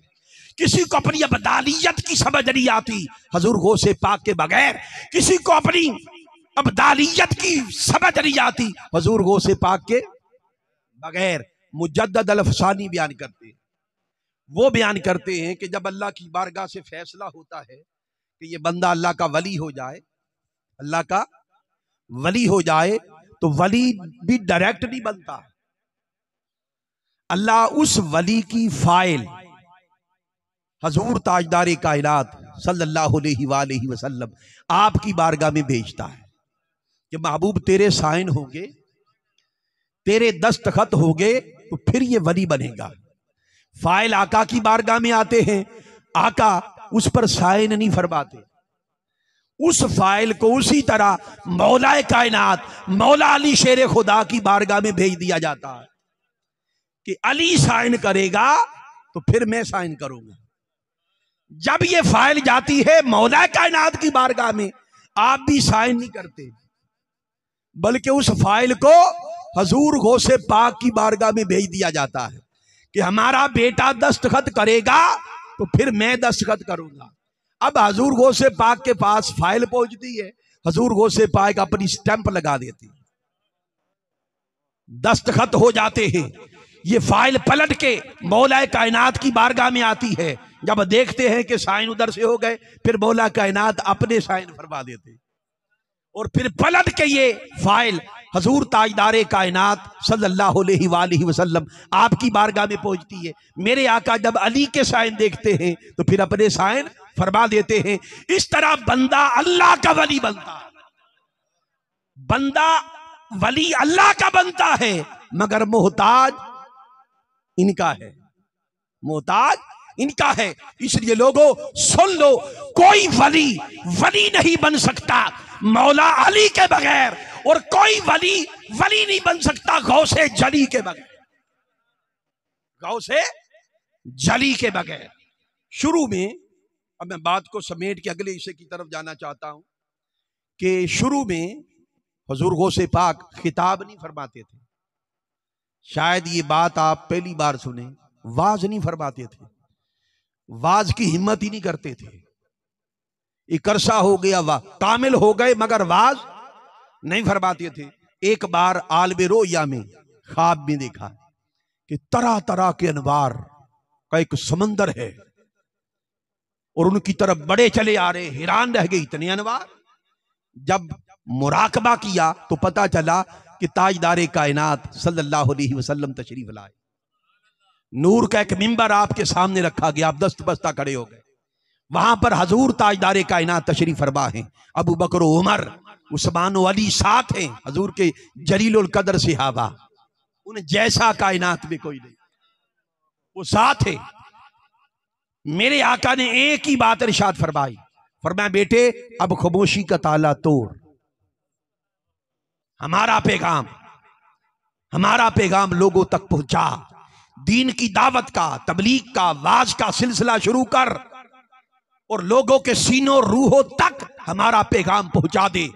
किसी को अपनी अब्दालियत की समझ नहीं आती हजूर गौसे पाक के बगैर। किसी को अपनी अब्दालियत की समझ नहीं आती हजूर गौसे पाक के बगैर। मुजद्दद अल-अफ़सानी बयान करते हैं, वो बयान करते हैं कि जब अल्लाह की बारगाह से फैसला होता है कि ये बंदा अल्लाह का वली हो जाए, अल्लाह का वली हो जाए, तो वली भी डायरेक्ट नहीं बनता। अल्लाह उस वली की फाइल हजूर ताजदार कायनात सल्लल्लाहु अलैहि वसल्लम आपकी बारगाह में भेजता है कि महबूब तेरे साइन होंगे, तेरे दस्तखत होंगे तो फिर ये वली बनेगा। फाइल आका की बारगाह में आते हैं, आका उस पर साइन नहीं फरमाते। उस फाइल को उसी तरह मौलाए कायनात मौला अली शेर खुदा की बारगाह में भेज दिया जाता है कि अली साइन करेगा तो फिर मैं साइन करूंगा। जब ये फाइल जाती है मौला कायनात की बारगाह में, आप भी साइन नहीं करते, बल्कि उस फाइल को हजूर गौसे पाक की बारगाह में भेज दिया जाता है कि हमारा बेटा दस्तखत करेगा तो फिर मैं दस्तखत करूंगा। अब हजूर गौसे पाक के पास फाइल पहुंचती है, हजूर गौसे पाक अपनी स्टैंप लगा देती है, दस्तखत हो जाते हैं। ये फाइल पलट के मौला कायनात की बारगाह में आती है। जब देखते हैं कि साइन उधर से हो गए, फिर मौला कायनात अपने साइन फरमा देते और फिर पलट के ये फाइल हजूर ताजदारे कायनात सल्लल्लाहु अलैहि वसल्लम आपकी बारगाह में पहुंचती है। मेरे आका जब अली के साइन देखते हैं तो फिर अपने साइन फरमा देते हैं। इस तरह बंदा अल्लाह का वली बनता है, बंदा वली अल्लाह का बनता है, मगर मोहताज इनका है, मोहताज इनका है। इसलिए लोगों सुन लो, कोई वली वली नहीं बन सकता मौला अली के बगैर, और कोई वली वली नहीं बन सकता गौसे जली के बगैर, गौसे जली के बगैर। शुरू में, अब मैं बात को समेट के अगले हिस्से की तरफ जाना चाहता हूं कि शुरू में हुजूर गौसे पाक खिताब नहीं फरमाते थे। शायद ये बात आप पहली बार सुने, वाज नहीं फरमाते थे, वाज की हिम्मत ही नहीं करते थे। एक अरसा हो गया वाह कामिल हो गए मगर वाज नहीं फरमाते थे। एक बार आलम रोया में ख्वाब में देखा कि तरह तरह के अनवार का एक समंदर है और उनकी तरफ बड़े चले आ रहे, हैरान रह गए, इतने अनवार। जब मुराकबा किया तो पता चला कि ताजदारे कायनात सल्लल्लाहु अलैहि वसल्लम तशरीफ लाए। नूर का एक मिंबर आपके सामने रखा गया, आप दस्त बस्ता खड़े हो गए। वहां पर हजूर ताजदारे कायनात तशरीफ फरमा हैं, अबू बकर उमर उस्मान व अली साथ हैं, हजूर के जलीलुल कदर सहाबा, उन जैसा कायनात में कोई नहीं, वो साथ है। मेरे आका ने एक ही बात इरशाद फरमाई, फरमाया बेटे अब खामोशी का ताला तोड़, हमारा पैगाम लोगों तक पहुंचा, दीन की दावत का, तबलीग का, वाज का सिलसिला शुरू कर और लोगों के सीनों रूहों तक हमारा पैगाम पहुंचा दे।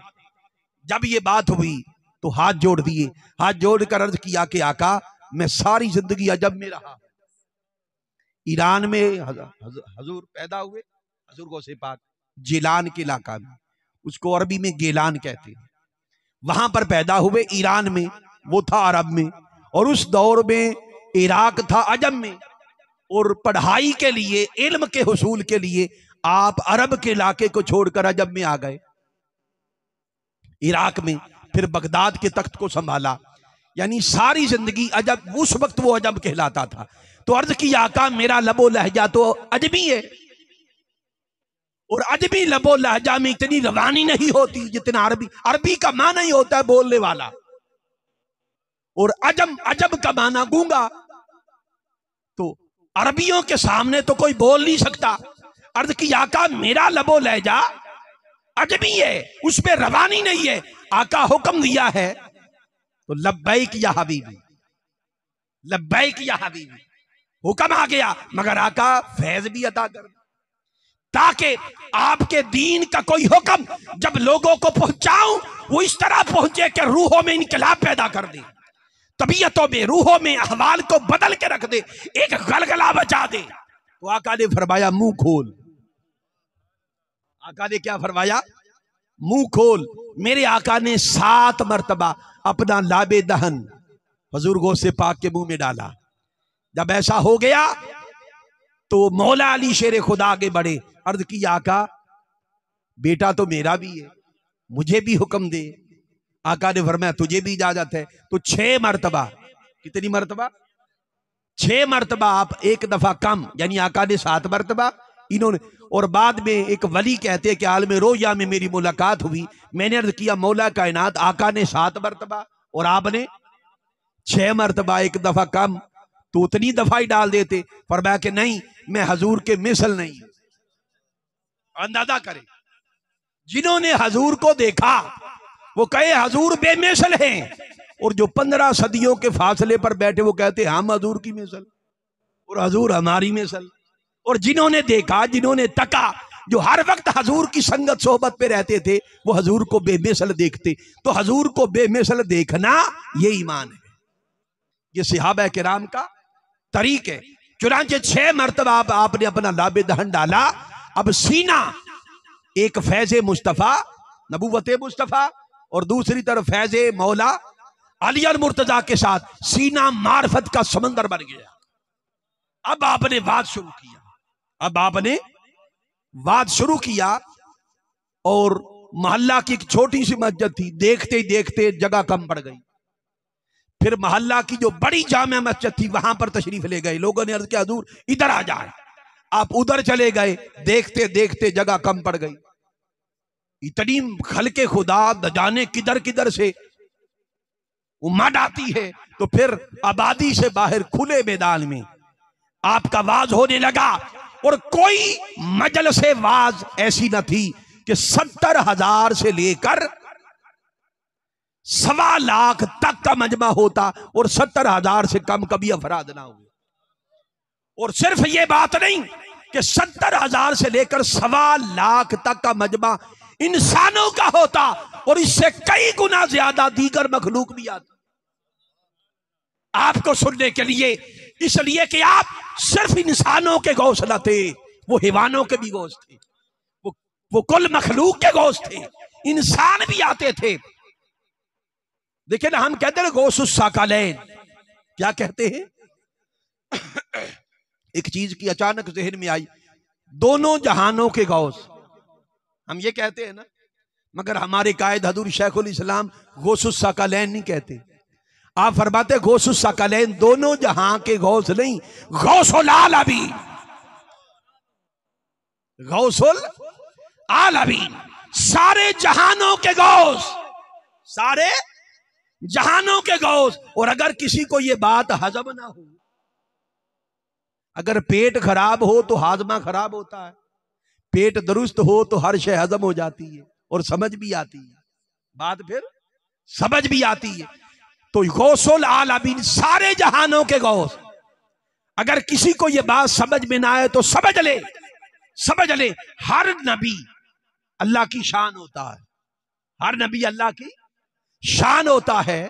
जब ये बात हुई तो हाथ जोड़ दिए, हाथ जोड़कर अर्ज किया कि आका मैं सारी जिंदगी अजब में रहा। ईरान में हजूर पैदा हुए, हजूर गौसे पाक जिलान के इलाका में, उसको अरबी में गेलान कहते हैं, वहां पर पैदा हुए। ईरान में, वो था अरब में, और उस दौर में इराक था अजम में, और पढ़ाई के लिए, इल्म के हुसूल के लिए आप अरब के इलाके को छोड़कर अजम में आ गए, इराक में। फिर बगदाद के तख्त को संभाला, यानी सारी जिंदगी अजब, उस वक्त वो अजब कहलाता था। तो अर्ज की आका मेरा लबो लहजा तो अजमी है, और अजमी लबो लहजा में इतनी रवानी नहीं होती जितना अरबी। अरबी का माना ही होता है बोलने वाला, और अजब का माना गूंगा। तो अरबियों के सामने तो कोई बोल नहीं सकता। अर्ज की आका मेरा लबो लहजा अजमी है, उसमें रवानी नहीं है। आका हुक्म दिया है तो लब्बैक या हबीबी, लब्बैक या हबीबी, हुक्म आ गया। मगर आका फैज भी अता कर, ताकि आपके दीन का कोई हुक्म जब लोगों को पहुंचाऊं वो इस तरह पहुंचे कि रूहों में इनकलाब पैदा कर दे, तबीयतों में, रूहों में अहवाल को बदल के रख दे, एक गलगला बचा दे। तो आका ने फरमाया मुंह खोल, आका ने क्या फरमाया, मुंह खोल। मेरे आका ने 7 मरतबा अपना लाबे दहन हजूर गौसे पाक के मुंह में डाला। जब ऐसा हो गया तो मौला अली शेर खुदा आगे बढ़े, अर्ज की आका बेटा तो मेरा भी है, मुझे भी हुक्म दे। आका ने फरमाया तुझे भी इजाजत है। तो 6 मरतबा, कितनी मरतबा, 6 मरतबा आप, एक दफा कम, यानी आका ने 7 मरतबा, इन्होंने। और बाद में एक वली कहते हैं कि आलम रोया में मेरी मुलाकात हुई, मैंने अर्ज किया मौला कायनात आका ने 7 मरतबा और आपने 6 मरतबा, एक दफा कम, तो उतनी दफा ही डाल देते। फरमाया कि नहीं, मैं हजूर के मिसल नहीं। अंदाजा करें, जिन्होंने हजूर को देखा वो कहे हजूर बेमिसल हैं, और जो 15 सदियों के फासले पर बैठे वो कहते हम हजूर की मिसल और हजूर हमारी मिसल। और जिन्होंने देखा, जिन्होंने तका, जो हर वक्त हजूर की संगत सोहबत पे रहते थे, वो हजूर को बेमिसल देखते। तो हजूर को बेमिसल देखना ये ईमान है, ये सहाबा किराम का तरीक है। चुनांचे 6 मरतबा आपने अपना लाबे दहन डाला। अब सीना एक फैज़े मुस्तफ़ा, नबूवत मुस्तफ़ा, और दूसरी तरफ फैज़े मौला अली अल मुर्तजा के साथ सीना मार्फत का समंदर बन गया। अब आपने वाद शुरू किया, अब आपने वाद शुरू किया, और मोहल्ला की एक छोटी सी मस्जिद थी, देखते ही देखते जगह कम पड़ गई। फिर मोहल्ला की जो बड़ी जामे मस्जिद थी वहां पर तशरीफ ले गए। लोगों ने अर्ज किया हुजूर इधर आ जाए, आप उधर चले गए, देखते देखते जगह कम पड़ गई। इतनी खलके खुदा न जाने किधर किधर से उमड़ आती है। तो फिर आबादी से बाहर खुले मैदान में आपका वाज होने लगा, और कोई मजलिस वाज ऐसी न थी कि 70,000 से लेकर 1.25 लाख तक का मजमा होता, और 70,000 से कम कभी अफराद ना हुए। और सिर्फ ये बात नहीं कि 70,000 से लेकर 1.25 लाख तक का मजमा इंसानों का होता, और इससे कई गुना ज्यादा दीगर मखलूक भी आती आपको सुनने के लिए, इसलिए कि आप सिर्फ इंसानों के गोश्त न थे, वो हैवानों के भी गोश्त थे, वो कुल मखलूक के गोश्त थे, इंसान भी आते थे। देखिए ना, हम कहते हैं गोश्त साकालैन, क्या कहते हैं? एक चीज की अचानक जहन में आई, दोनों जहानों के गोश्त, हम ये कहते हैं ना, मगर हमारे कायद हजूर शेखुल इस्लाम गोश्त साकालैन नहीं कहते। आप फरमाते गोश्त साकालैन दोनों जहां के गौस नहीं, गौसुल आलमीन, गौसुल आलमीन, सारे जहानों के गौस, सारे जहानों के गौस। और अगर किसी को यह बात हजम ना हो, अगर पेट खराब हो तो हाजमा खराब होता है, पेट दुरुस्त हो तो हर शय हजम हो जाती है और समझ भी आती है, बात फिर समझ भी आती है। तो गौसुल आलमीन, सारे जहानों के गौस। अगर किसी को यह बात समझ में ना आए तो समझ ले, समझ ले, हर नबी अल्लाह की शान होता है, हर नबी अल्लाह की शान होता है,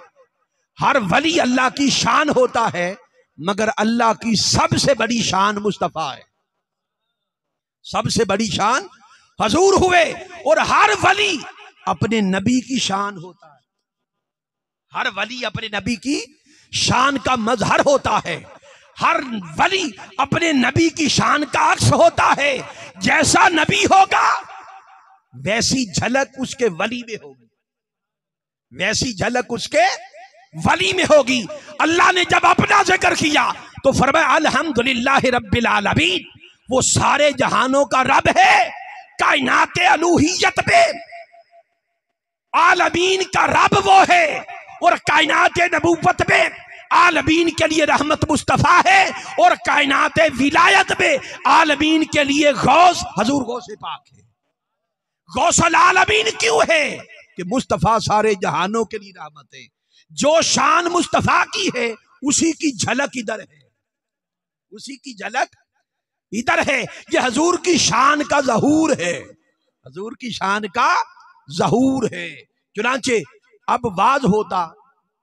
हर वली अल्लाह की शान होता है, मगर अल्लाह की सबसे बड़ी शान मुस्तफा है, सबसे बड़ी शान हजूर हुए। और हर वली अपने नबी की शान होता है, हर वली अपने नबी की शान का मजहर होता है, हर वली अपने नबी की शान का अक्स होता है। जैसा नबी होगा वैसी झलक उसके वली में होगी, वैसी झलक उसके वली में होगी। अल्लाह ने जब अपना जिक्र किया तो फरमाया अल्हम्दुलिल्लाह रब्बिल आलमीन, वो सारे जहानों का रब है, कायनात अलूहियत पे आलमीन का रब वो है, और कायनात नबूवत में आलमीन के लिए रहमत मुस्तफा है, और कायनात विलायत में आलमीन के लिए गौस हजूर गौस पाक है। गौसल आलमीन क्यों है? कि मुस्तफा सारे जहानों के लिए रहमत है। जो शान मुस्तफा की है उसी की झलक इधर है, उसी की झलक इधर है। ये हजूर की शान का ज़हूर है, हजूर की शान का ज़हूर है। चुनांचे अब वाज होता,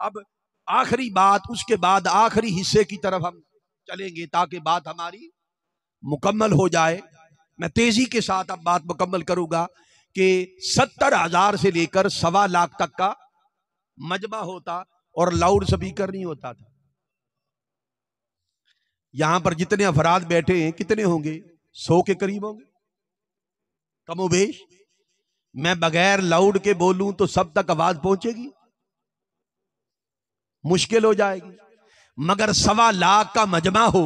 अब आखिरी बात, उसके बाद आखिरी हिस्से की तरफ हम चलेंगे ताकि बात हमारी मुकम्मल हो जाए। मैं तेजी के साथ अब बात मुकम्मल करूंगा कि 70,000 से लेकर 1.25 लाख तक का मजमा होता और लाउड स्पीकर नहीं होता था। यहां पर जितने अफराद बैठे हैं कितने होंगे? 100 के करीब होंगे कमोबेश। मैं बगैर लाउड के बोलूं तो सब तक आवाज पहुंचेगी? मुश्किल हो जाएगी। मगर 1.25 लाख का मजमा हो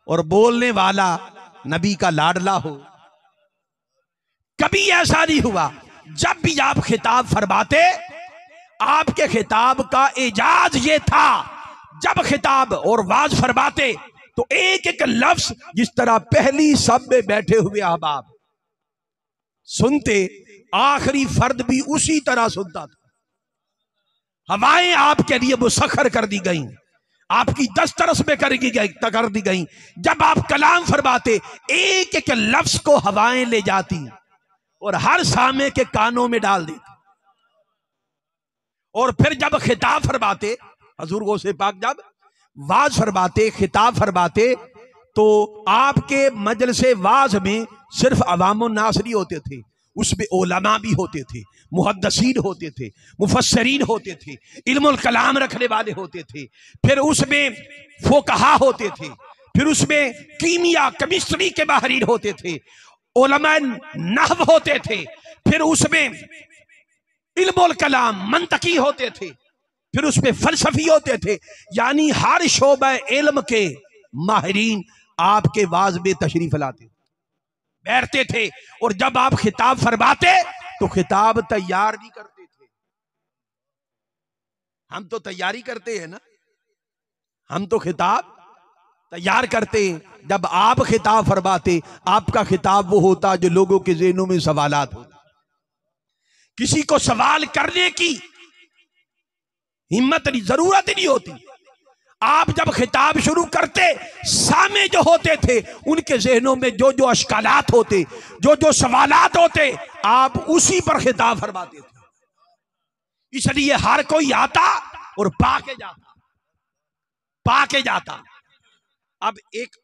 और बोलने वाला नबी का लाडला हो, कभी ऐसा नहीं हुआ। जब भी आप खिताब फरमाते, आपके खिताब का एजाज ये था, जब खिताब और वाज फरमाते तो एक एक लफ्ज जिस तरह पहली सब में बैठे हुए अहबाब सुनते, आखिरी फर्द भी उसी तरह सुनता था। हवाएं आपके लिए मुसख्खर कर दी गई, आपकी दस्तरस में कर दी गई। जब आप कलाम फरमाते, एक एक लफ्ज को हवाएं ले जाती और हर सामे के कानों में डाल देती। और फिर जब खिताब फरमाते, हजूर गौसे पाक जब वाज फरमाते, खिताब फरमाते, तो आपके मजलिसे वाज में सिर्फ अवाम नास नहीं होते थे, उसमें उलमा भी होते थे, मुहद्दिसीन होते थे, मुफस्सरीन होते थे, इल्मुल कलाम रखने वाले होते थे, फिर उसमें फुकहा होते थे, फिर उसमें कीमिया केमिस्ट्री के माहिरीन होते थे, उलमा नहव होते थे, फिर उसमें इल्मुल कलाम मंतकी होते थे, फिर उसमें फलसफी होते थे। यानी हर शोबा इल्म के माहिरीन आपके वाज में तशरीफ लाते बैठते थे, और जब आप खिताब फरमाते तो खिताब तैयार भी करते थे। हम तो तैयारी करते हैं ना, हम तो खिताब तैयार करते हैं। जब आप खिताब फरमाते, आपका खिताब वो होता जो लोगों के ज़हनों में सवालात होता। किसी को सवाल करने की हिम्मत नहीं, जरूरत ही नहीं होती। आप जब खिताब शुरू करते, सामने जो होते थे उनके जहनों में जो जो अश्कालात होते, जो जो सवालात होते, आप उसी पर खिताब फरमाते थे। इसलिए हर कोई आता और पाके जाता, पाके जाता। अब एक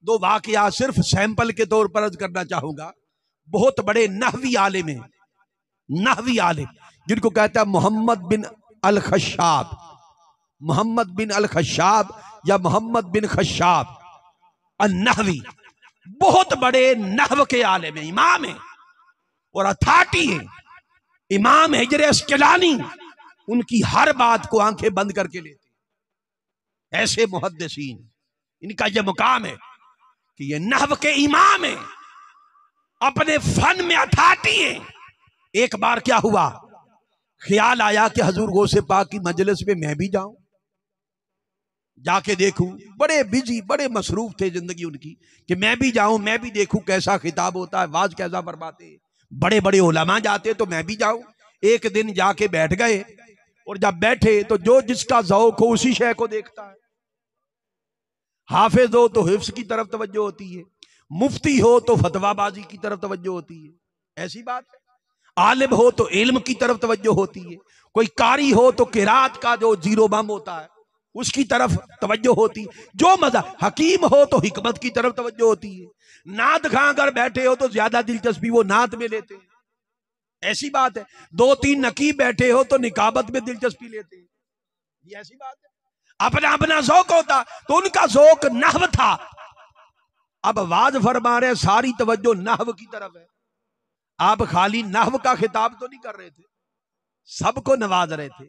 दो वाकया सिर्फ सैंपल के तौर पर अर्ज करना चाहूंगा। बहुत बड़े नहवी आलिम हैं, नहवी आलिम, जिनको कहता है मोहम्मद बिन अल खशाब, मोहम्मद बिन अल खशाब या मोहम्मद बिन खशाब अन-नहवी। बहुत बड़े नहव के आलिम हैं, इमाम हैं और अथॉरिटी हैं, इमाम हिजर अस्कलानी। उनकी हर बात को आंखें बंद करके लेते। ऐसे मुहद्दिसीन, इनका यह मुकाम है कि ये नहव के इमाम हैं, अपने फन में अथॉरिटी हैं। एक बार क्या हुआ, ख्याल आया कि हजूर गौसे पाक की मजलिस में मैं भी जाऊं, जाके देखूं। बड़े बिजी, बड़े मसरूफ थे जिंदगी उनकी, कि मैं भी जाऊं, मैं भी देखूं कैसा खिताब होता है, वाज कैसा फरमाते, बड़े बड़े उलमा जाते तो मैं भी जाऊं। एक दिन जाके बैठ गए, और जब बैठे तो जो जिसका ज़ौक़ हो उसी शय को देखता है। हाफिज हो तो हिफ्स की तरफ तवज्जो होती है, मुफ्ती हो तो फतवाबाजी की तरफ तवज्जो होती है। ऐसी बात है। आलिम हो तो इल्म की तरफ तवज्जो होती है, कोई कारी हो तो किरात का जो जीरो बम होता है उसकी तरफ तवज्जो होती है, जो मजा, हकीम हो तो हिकमत की तरफ तवज्जो होती है, नात खां अगर बैठे हो तो ज्यादा दिलचस्पी वो नात में लेते हैं। ऐसी बात है। दो तीन नकीब बैठे हो तो निकाबत में दिलचस्पी लेते हैं। ये ऐसी बात है। अपना अपना ज़ौक़ होता, तो उनका ज़ौक़ नहव था। अब वाज फरमा रहे, सारी तवज्जो नहव की तरफ है। आप खाली नहव का खिताब तो नहीं कर रहे थे, सबको नवाज रहे थे,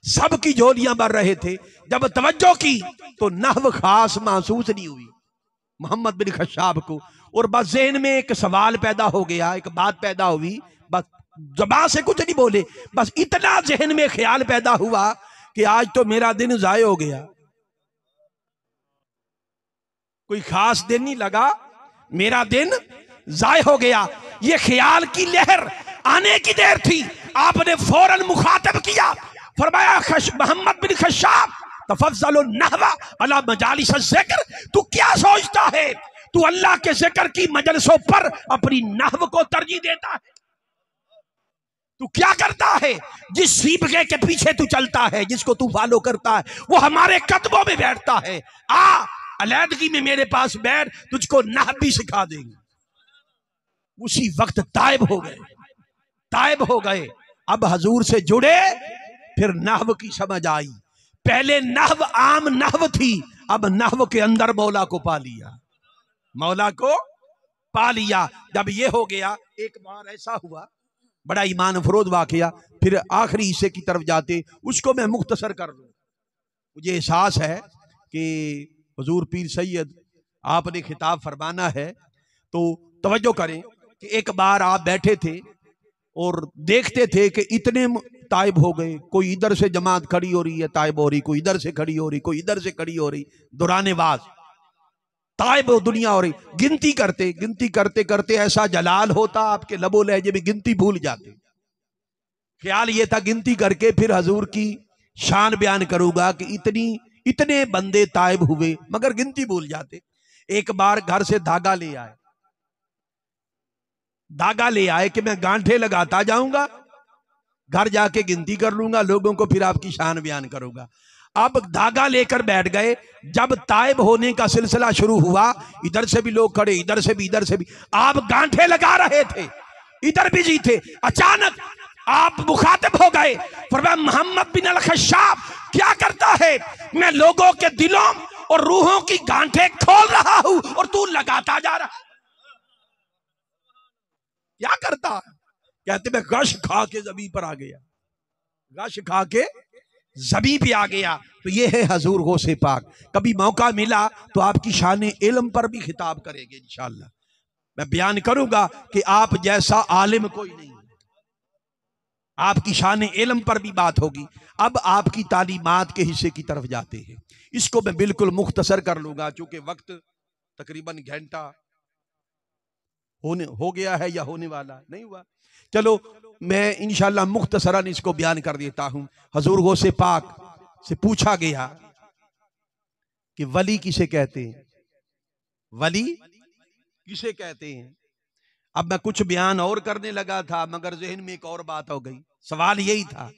सबकी झोलियां भर रहे थे। जब तवज्जो की तो नहव खास महसूस नहीं हुई मोहम्मद बिन खशाब को, और बस ज़हन में एक सवाल पैदा हो गया, एक बात पैदा हुई, बस ज़बान से कुछ नहीं बोले, बस इतना ज़हन में ख्याल पैदा हुआ कि आज तो मेरा दिन ज़ाय हो गया। कोई खास दिन नहीं लगा, मेरा दिन ज़ाय हो गया। ये ख्याल की लहर आने की देर थी, आपने फौरन मुखातब किया, फरमाया मोहम्मद बिन खशाब तफज़्ज़लु नहवा अला मजालिस ज़िक्र। तू क्या सोचता है, तू अल्लाह के जिक्र की मजलिसों पर अपनी नहव को तरजीह देता है? तू क्या करता है? जिस सीबगे के पीछे तू चलता है, जिसको तू फॉलो करता है, वो हमारे कदमों में बैठता है। आ अलैदगी में मेरे पास बैठ, तुझको नहव भी सिखा देंगे। उसी वक्त तायब हो गए, तायब हो गए। अब हजूर से जुड़े, फिर नहव की समझ आई। पहले नहव आम नहव थी, अब नहव के अंदर मौला को पा लिया, मौला को पा लिया। जब ये हो गया, एक बार ऐसा हुआ, बड़ा ईमान अफरोज वाकया, फिर आखिरी हिस्से की तरफ जाते, उसको मैं मुख्तसर कर लूं। मुझे एहसास है कि हुजूर पीर सैयद आपने खिताब फरमाना है, तो तवज्जो करें कि एक बार आप बैठे थे और देखते थे कि इतने तायब हो गए। कोई इधर से जमात खड़ी हो रही है, तायब हो रही, कोई इधर से खड़ी हो रही, कोई इधर से खड़ी हो रही, दुराने वाज तायब दुनिया हो रही। गिनती करते करते ऐसा जलाल होता, आपके लबो लहजे में गिनती भूल जाते। ख्याल ये था गिनती करके फिर हजूर की शान बयान करूंगा कि इतने बंदे तायब हुए, मगर गिनती भूल जाते। एक बार घर से धागा ले आए कि मैं गांठे लगाता जाऊंगा, घर जाके गिनती कर लूंगा, लोगों को फिर आपकी शान बयान करूंगा। अब धागा लेकर बैठ गए। जब ताइब होने का सिलसिला शुरू हुआ, इधर से भी लोग खड़े, इधर से भी आप गांठे लगा रहे थे, इधर बिजी थे। अचानक आप मुखातिब हो गए, फरमाया मोहम्मद बिन अल-खश्शाब क्या करता है? मैं लोगों के दिलों और रूहों की गांठें खोल रहा हूं और तू लगाता जा रहा। क्या करता है? कहते मैं गश खा के जमीन पर आ गया, गश खा के जमीन पे आ गया। तो ये है हजूर गौसे पाक। कभी मौका मिला तो आपकी शान इल्म पर भी खिताब करेंगे इंशाअल्लाह। मैं बयान करूंगा कि आप जैसा आलिम कोई नहीं, आपकी शान इल्म पर भी बात होगी। अब आपकी तालीमात के हिस्से की तरफ जाते हैं। इसको मैं बिल्कुल मुख्तसर कर लूंगा चूंकि वक्त तकरीबन घंटा हो गया है या होने वाला नहीं हुआ। चलो मैं इंशाअल्लाह मुख्तसरन इसको बयान कर देता हूं। हजूर गौसे पाक से पूछा गया कि वली किसे कहते हैं, वली किसे कहते हैं। अब मैं कुछ बयान और करने लगा था मगर जहन में एक और बात हो गई। सवाल यही था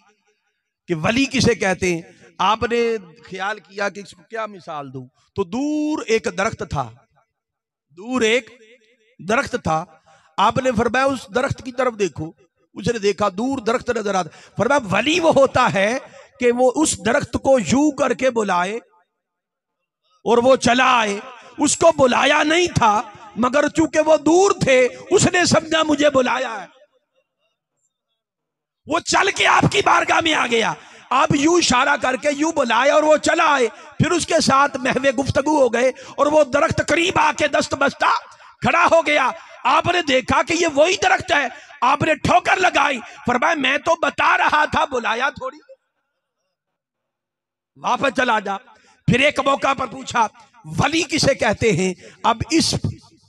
कि वली किसे कहते हैं। आपने ख्याल किया कि इसको क्या मिसाल दूं, तो दूर एक दरख्त था, दूर एक दरख्त था। आपने फरमाया उस दरख्त की तरफ देखो। उसने देखा दूर दरख्त नजर आता। फरमाया वली वो होता है कि वो उस दरख्त को यूं करके बुलाए और वो चला आए। उसको बुलाया नहीं था मगर चूंकि वो दूर थे उसने समझा मुझे बुलाया है, वो चल के आपकी बारगाह में आ गया। आप यूं इशारा करके यूं बुलाए और वो चला आए। फिर उसके साथ महवे गुफ्तगू हो गए और वो दरख्त करीब आके दस्त बस्ता खड़ा हो गया। आपने देखा कि ये वही दरख्त है। आपने ठोकर लगाई, फरमाया मैं तो बता रहा था, बुलाया थोड़ी, वापस चला जा। फिर एक मौका पर पूछा वली किसे कहते हैं। अब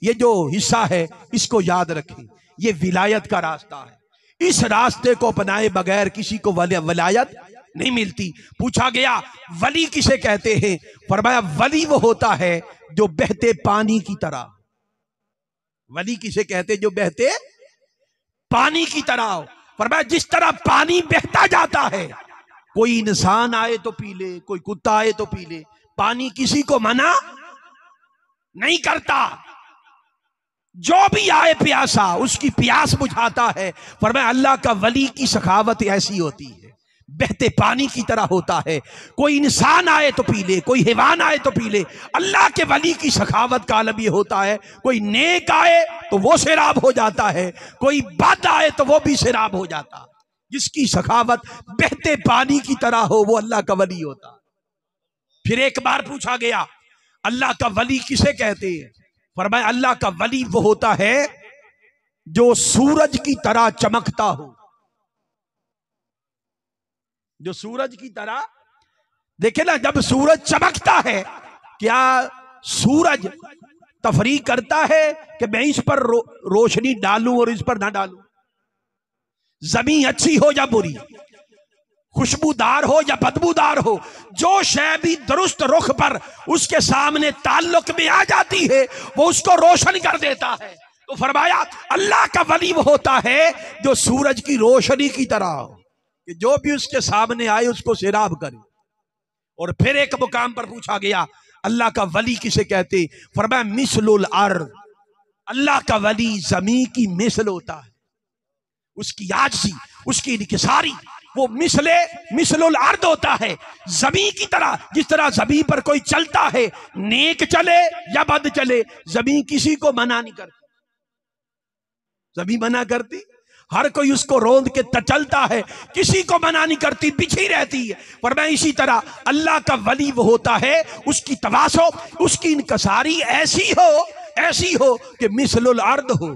ये जो हिस्सा है इसको याद रखें, ये विलायत का रास्ता है। इस रास्ते को अपनाए बगैर किसी को वलायत नहीं मिलती। पूछा गया वली किसे कहते हैं। फरमाया वली वो होता है जो बहते पानी की तरह। वली किसे कहते जो बहते पानी की तरह हो। फरमाया जिस तरह पानी बहता जाता है, कोई इंसान आए तो पी ले, कोई कुत्ता आए तो पी ले, पानी किसी को मना नहीं करता। जो भी आए प्यासा उसकी प्यास बुझाता है। फरमाया अल्लाह का वली की सखावत ऐसी होती है, बहते पानी की तरह होता है। कोई इंसान आए तो पी ले, कोई हैवान आए तो पी ले। अल्लाह के वली की सखावत का आलम ये होता है, कोई नेक आए तो वो शराब हो जाता है, कोई बद आए तो वो भी शराब हो जाता। जिसकी सखावत बहते पानी की तरह हो वो अल्लाह का वली होता। फिर एक बार पूछा गया अल्लाह का वली किसे कहते हैं। फरमाया अल्लाह का वली वो होता है जो सूरज की तरह चमकता हो। जो सूरज की तरह, देखे ना, जब सूरज चमकता है, क्या सूरज तफरीक करता है कि मैं इस पर रोशनी डालूं और इस पर ना डालूं। जमीन अच्छी हो या बुरी, खुशबूदार हो या बदबूदार हो, जो शय भी दुरुस्त रुख पर उसके सामने ताल्लुक में आ जाती है वो उसको रोशन कर देता है। तो फरमाया अल्लाह का वली वो होता है जो सूरज की रोशनी की तरह हो, कि जो भी उसके सामने आए उसको सिराब करे। और फिर एक मुकाम पर पूछा गया अल्लाह का वली किसे कहते। फरमाया मिसलुल अर्द, अल्लाह का वली जमीन की मिसल होता है। उसकी आजिज़ी, उसकी इंकिसारी वो मिसलुल अर्द होता है, जमीन की तरह। जिस तरह जमीन पर कोई चलता है, नेक चले या बद चले, जमीन किसी को मना नहीं करती। जमीन मना करती, हर कोई उसको रोंद के चलता है, किसी को मना नहीं करती, पीछे रहती है। पर मैं इसी तरह अल्लाह का वली वो होता है उसकी तवासो, उसकी इंकसारी ऐसी हो कि मिसलुल अर्द हो,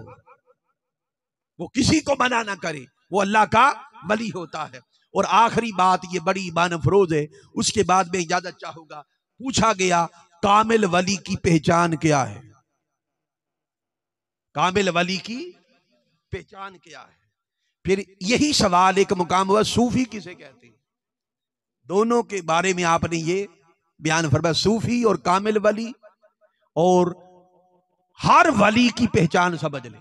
वो किसी को मना ना करे, वो अल्लाह का वली होता है। और आखिरी बात ये बड़ी ईमान अफरोज है, उसके बाद में इजाजत चाहूंगा। पूछा गया कामिल वली की पहचान क्या है। कामिल वली की पहचान क्या है। फिर यही सवाल एक मुकाम हुआ सूफी किसे कहते हैं। दोनों के बारे में आपने ये बयान फरमाया, सूफी और कामिल वली। और हर वली की पहचान समझ लें,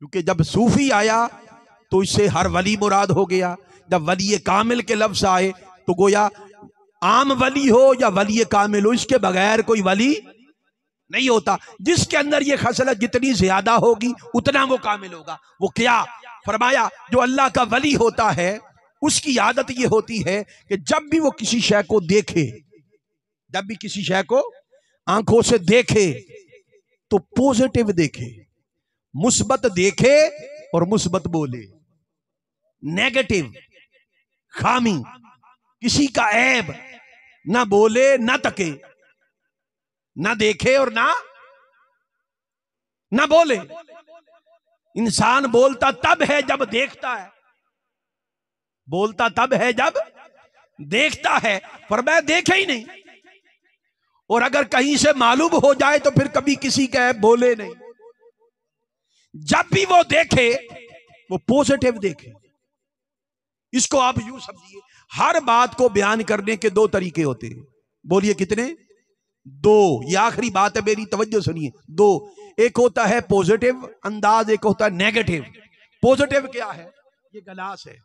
क्योंकि जब सूफी आया तो इससे हर वली मुराद हो गया। जब वली कामिल के लफ्ज आए तो गोया आम वली हो या वली कामिल हो, इसके बगैर कोई वली नहीं होता। जिसके अंदर ये खसलत जितनी ज्यादा होगी उतना वो कामिल होगा। वो क्या फरमाया, जो अल्लाह का वली होता है उसकी आदत ये होती है कि जब भी वो किसी शय को देखे, जब भी किसी शय को आंखों से देखे तो पॉजिटिव देखे, मुस्बत देखे और मुस्बत बोले। नेगेटिव, खामी, किसी का ऐब ना बोले ना तके, ना देखे और ना बोले। इंसान बोलता तब है जब देखता है, बोलता तब है जब देखता है, पर मैं देखे ही नहीं। और अगर कहीं से मालूम हो जाए तो फिर कभी किसी का ऐब बोले नहीं। जब भी वो देखे वो पॉजिटिव देखे। इसको आप यूं समझिए, हर बात को बयान करने के दो तरीके होते हैं। बोलिए कितने? दो। ये आखिरी बात है मेरी, तवज्जो सुनिए। दो, एक होता है पॉजिटिव अंदाज, एक होता है नेगेटिव। पॉजिटिव क्या है? ये गिलास है,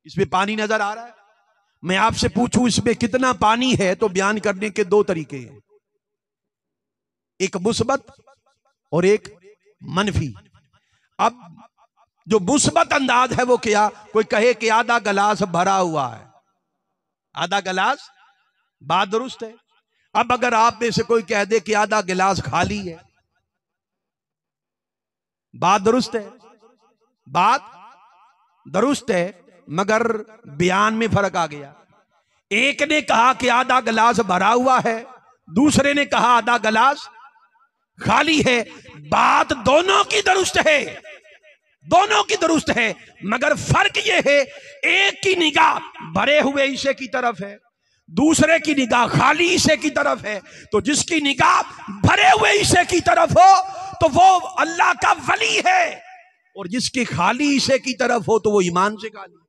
इसमें पानी नजर आ रहा है। मैं आपसे पूछूं इसमें कितना पानी है, तो बयान करने के दो तरीके हैं, एक मुस्बत और एक मनफी। अब जो मुस्बत अंदाज है वो क्या? कोई कहे कि आधा गिलास भरा हुआ है, आधा गिलास, बात दुरुस्त है। अब अगर आप में से कोई कह दे कि आधा गिलास खाली है, बात दुरुस्त है, बात दुरुस्त है, मगर बयान में फर्क आ गया। एक ने कहा कि आधा गिलास भरा हुआ है, दूसरे ने कहा आधा गिलास खाली है। बात दोनों की दुरुस्त है, दोनों की दुरुस्त है, मगर फर्क यह है एक की निगाह भरे हुए ईशे की तरफ है, दूसरे की निगाह खाली ईशे की तरफ है। तो जिसकी निगाह भरे हुए ईशे की तरफ हो तो वो अल्लाह का वली है, और जिसकी खाली ईशे की तरफ हो तो वो ईमान से खाली।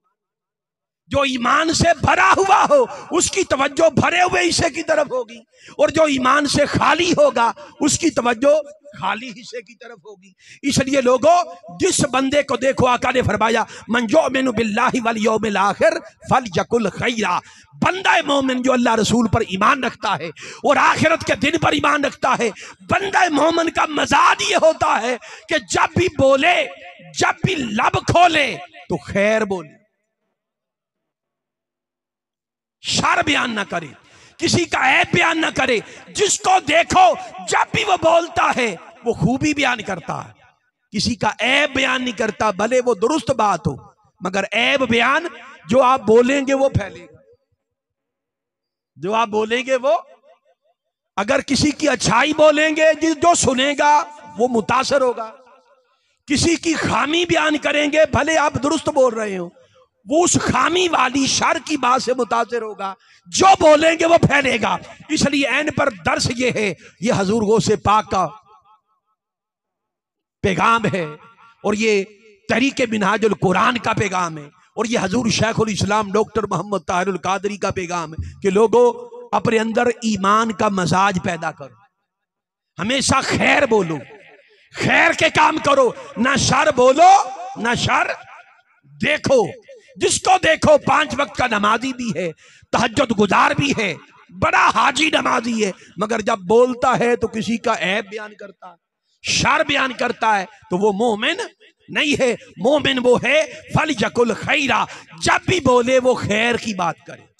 जो ईमान से भरा हुआ हो उसकी तवज्जो भरे हुए हिस्से की तरफ होगी, और जो ईमान से खाली होगा उसकी तवज्जो खाली हिस्से की तरफ होगी। इसलिए लोगों, जिस बंदे को देखो, आका ने फरमाया मन युमिनु बिल्लाहि वल यौमिल आखिर फलयकुल खैरा। बंदा मोमिन जो अल्लाह रसूल पर ईमान रखता है और आखिरत के दिन पर ईमान रखता है, बंदा मोमिन का मजाज ये होता है कि जब भी बोले, जब भी लब खोले तो खैर बोले, शर बयान ना करे, किसी का ऐब बयान ना करे। जिसको देखो जब भी वो बोलता है वो खूबी बयान करता है, किसी का ऐब बयान नहीं करता, भले वो दुरुस्त बात हो, मगर ऐब बयान जो आप बोलेंगे वो फैलेगा, जो आप बोलेंगे वो। अगर किसी की अच्छाई बोलेंगे, जो सुनेगा वो मुतासर होगा। किसी की खामी बयान करेंगे, भले आप दुरुस्त बोल रहे हो, वो उस खामी वाली शर की बात से मुतासिर होगा। जो बोलेंगे वो फैलेगा। इसलिए ऐन पर दर्स ये है, ये हजूर गौसे पाक का पैगाम है, और ये तहरीके मिनहाजुल कुरान का पैगाम है, और ये हजूर शेखुल इस्लाम डॉक्टर मोहम्मद ताहिरुल कादरी का पैगाम है कि लोगों, अपने अंदर ईमान का मजाज पैदा करो, हमेशा खैर बोलो, खैर के काम करो, ना शर बोलो ना शर देखो। जिसको देखो 5 वक्त का नमाजी भी है, तहज्जुद गुजार भी है, बड़ा हाजी नमाजी है, मगर जब बोलता है तो किसी का ऐब बयान करता है, शर बयान करता है, तो वो मोमिन नहीं है। मोमिन वो है फलयकुल खैरा, जब भी बोले वो खैर की बात करे।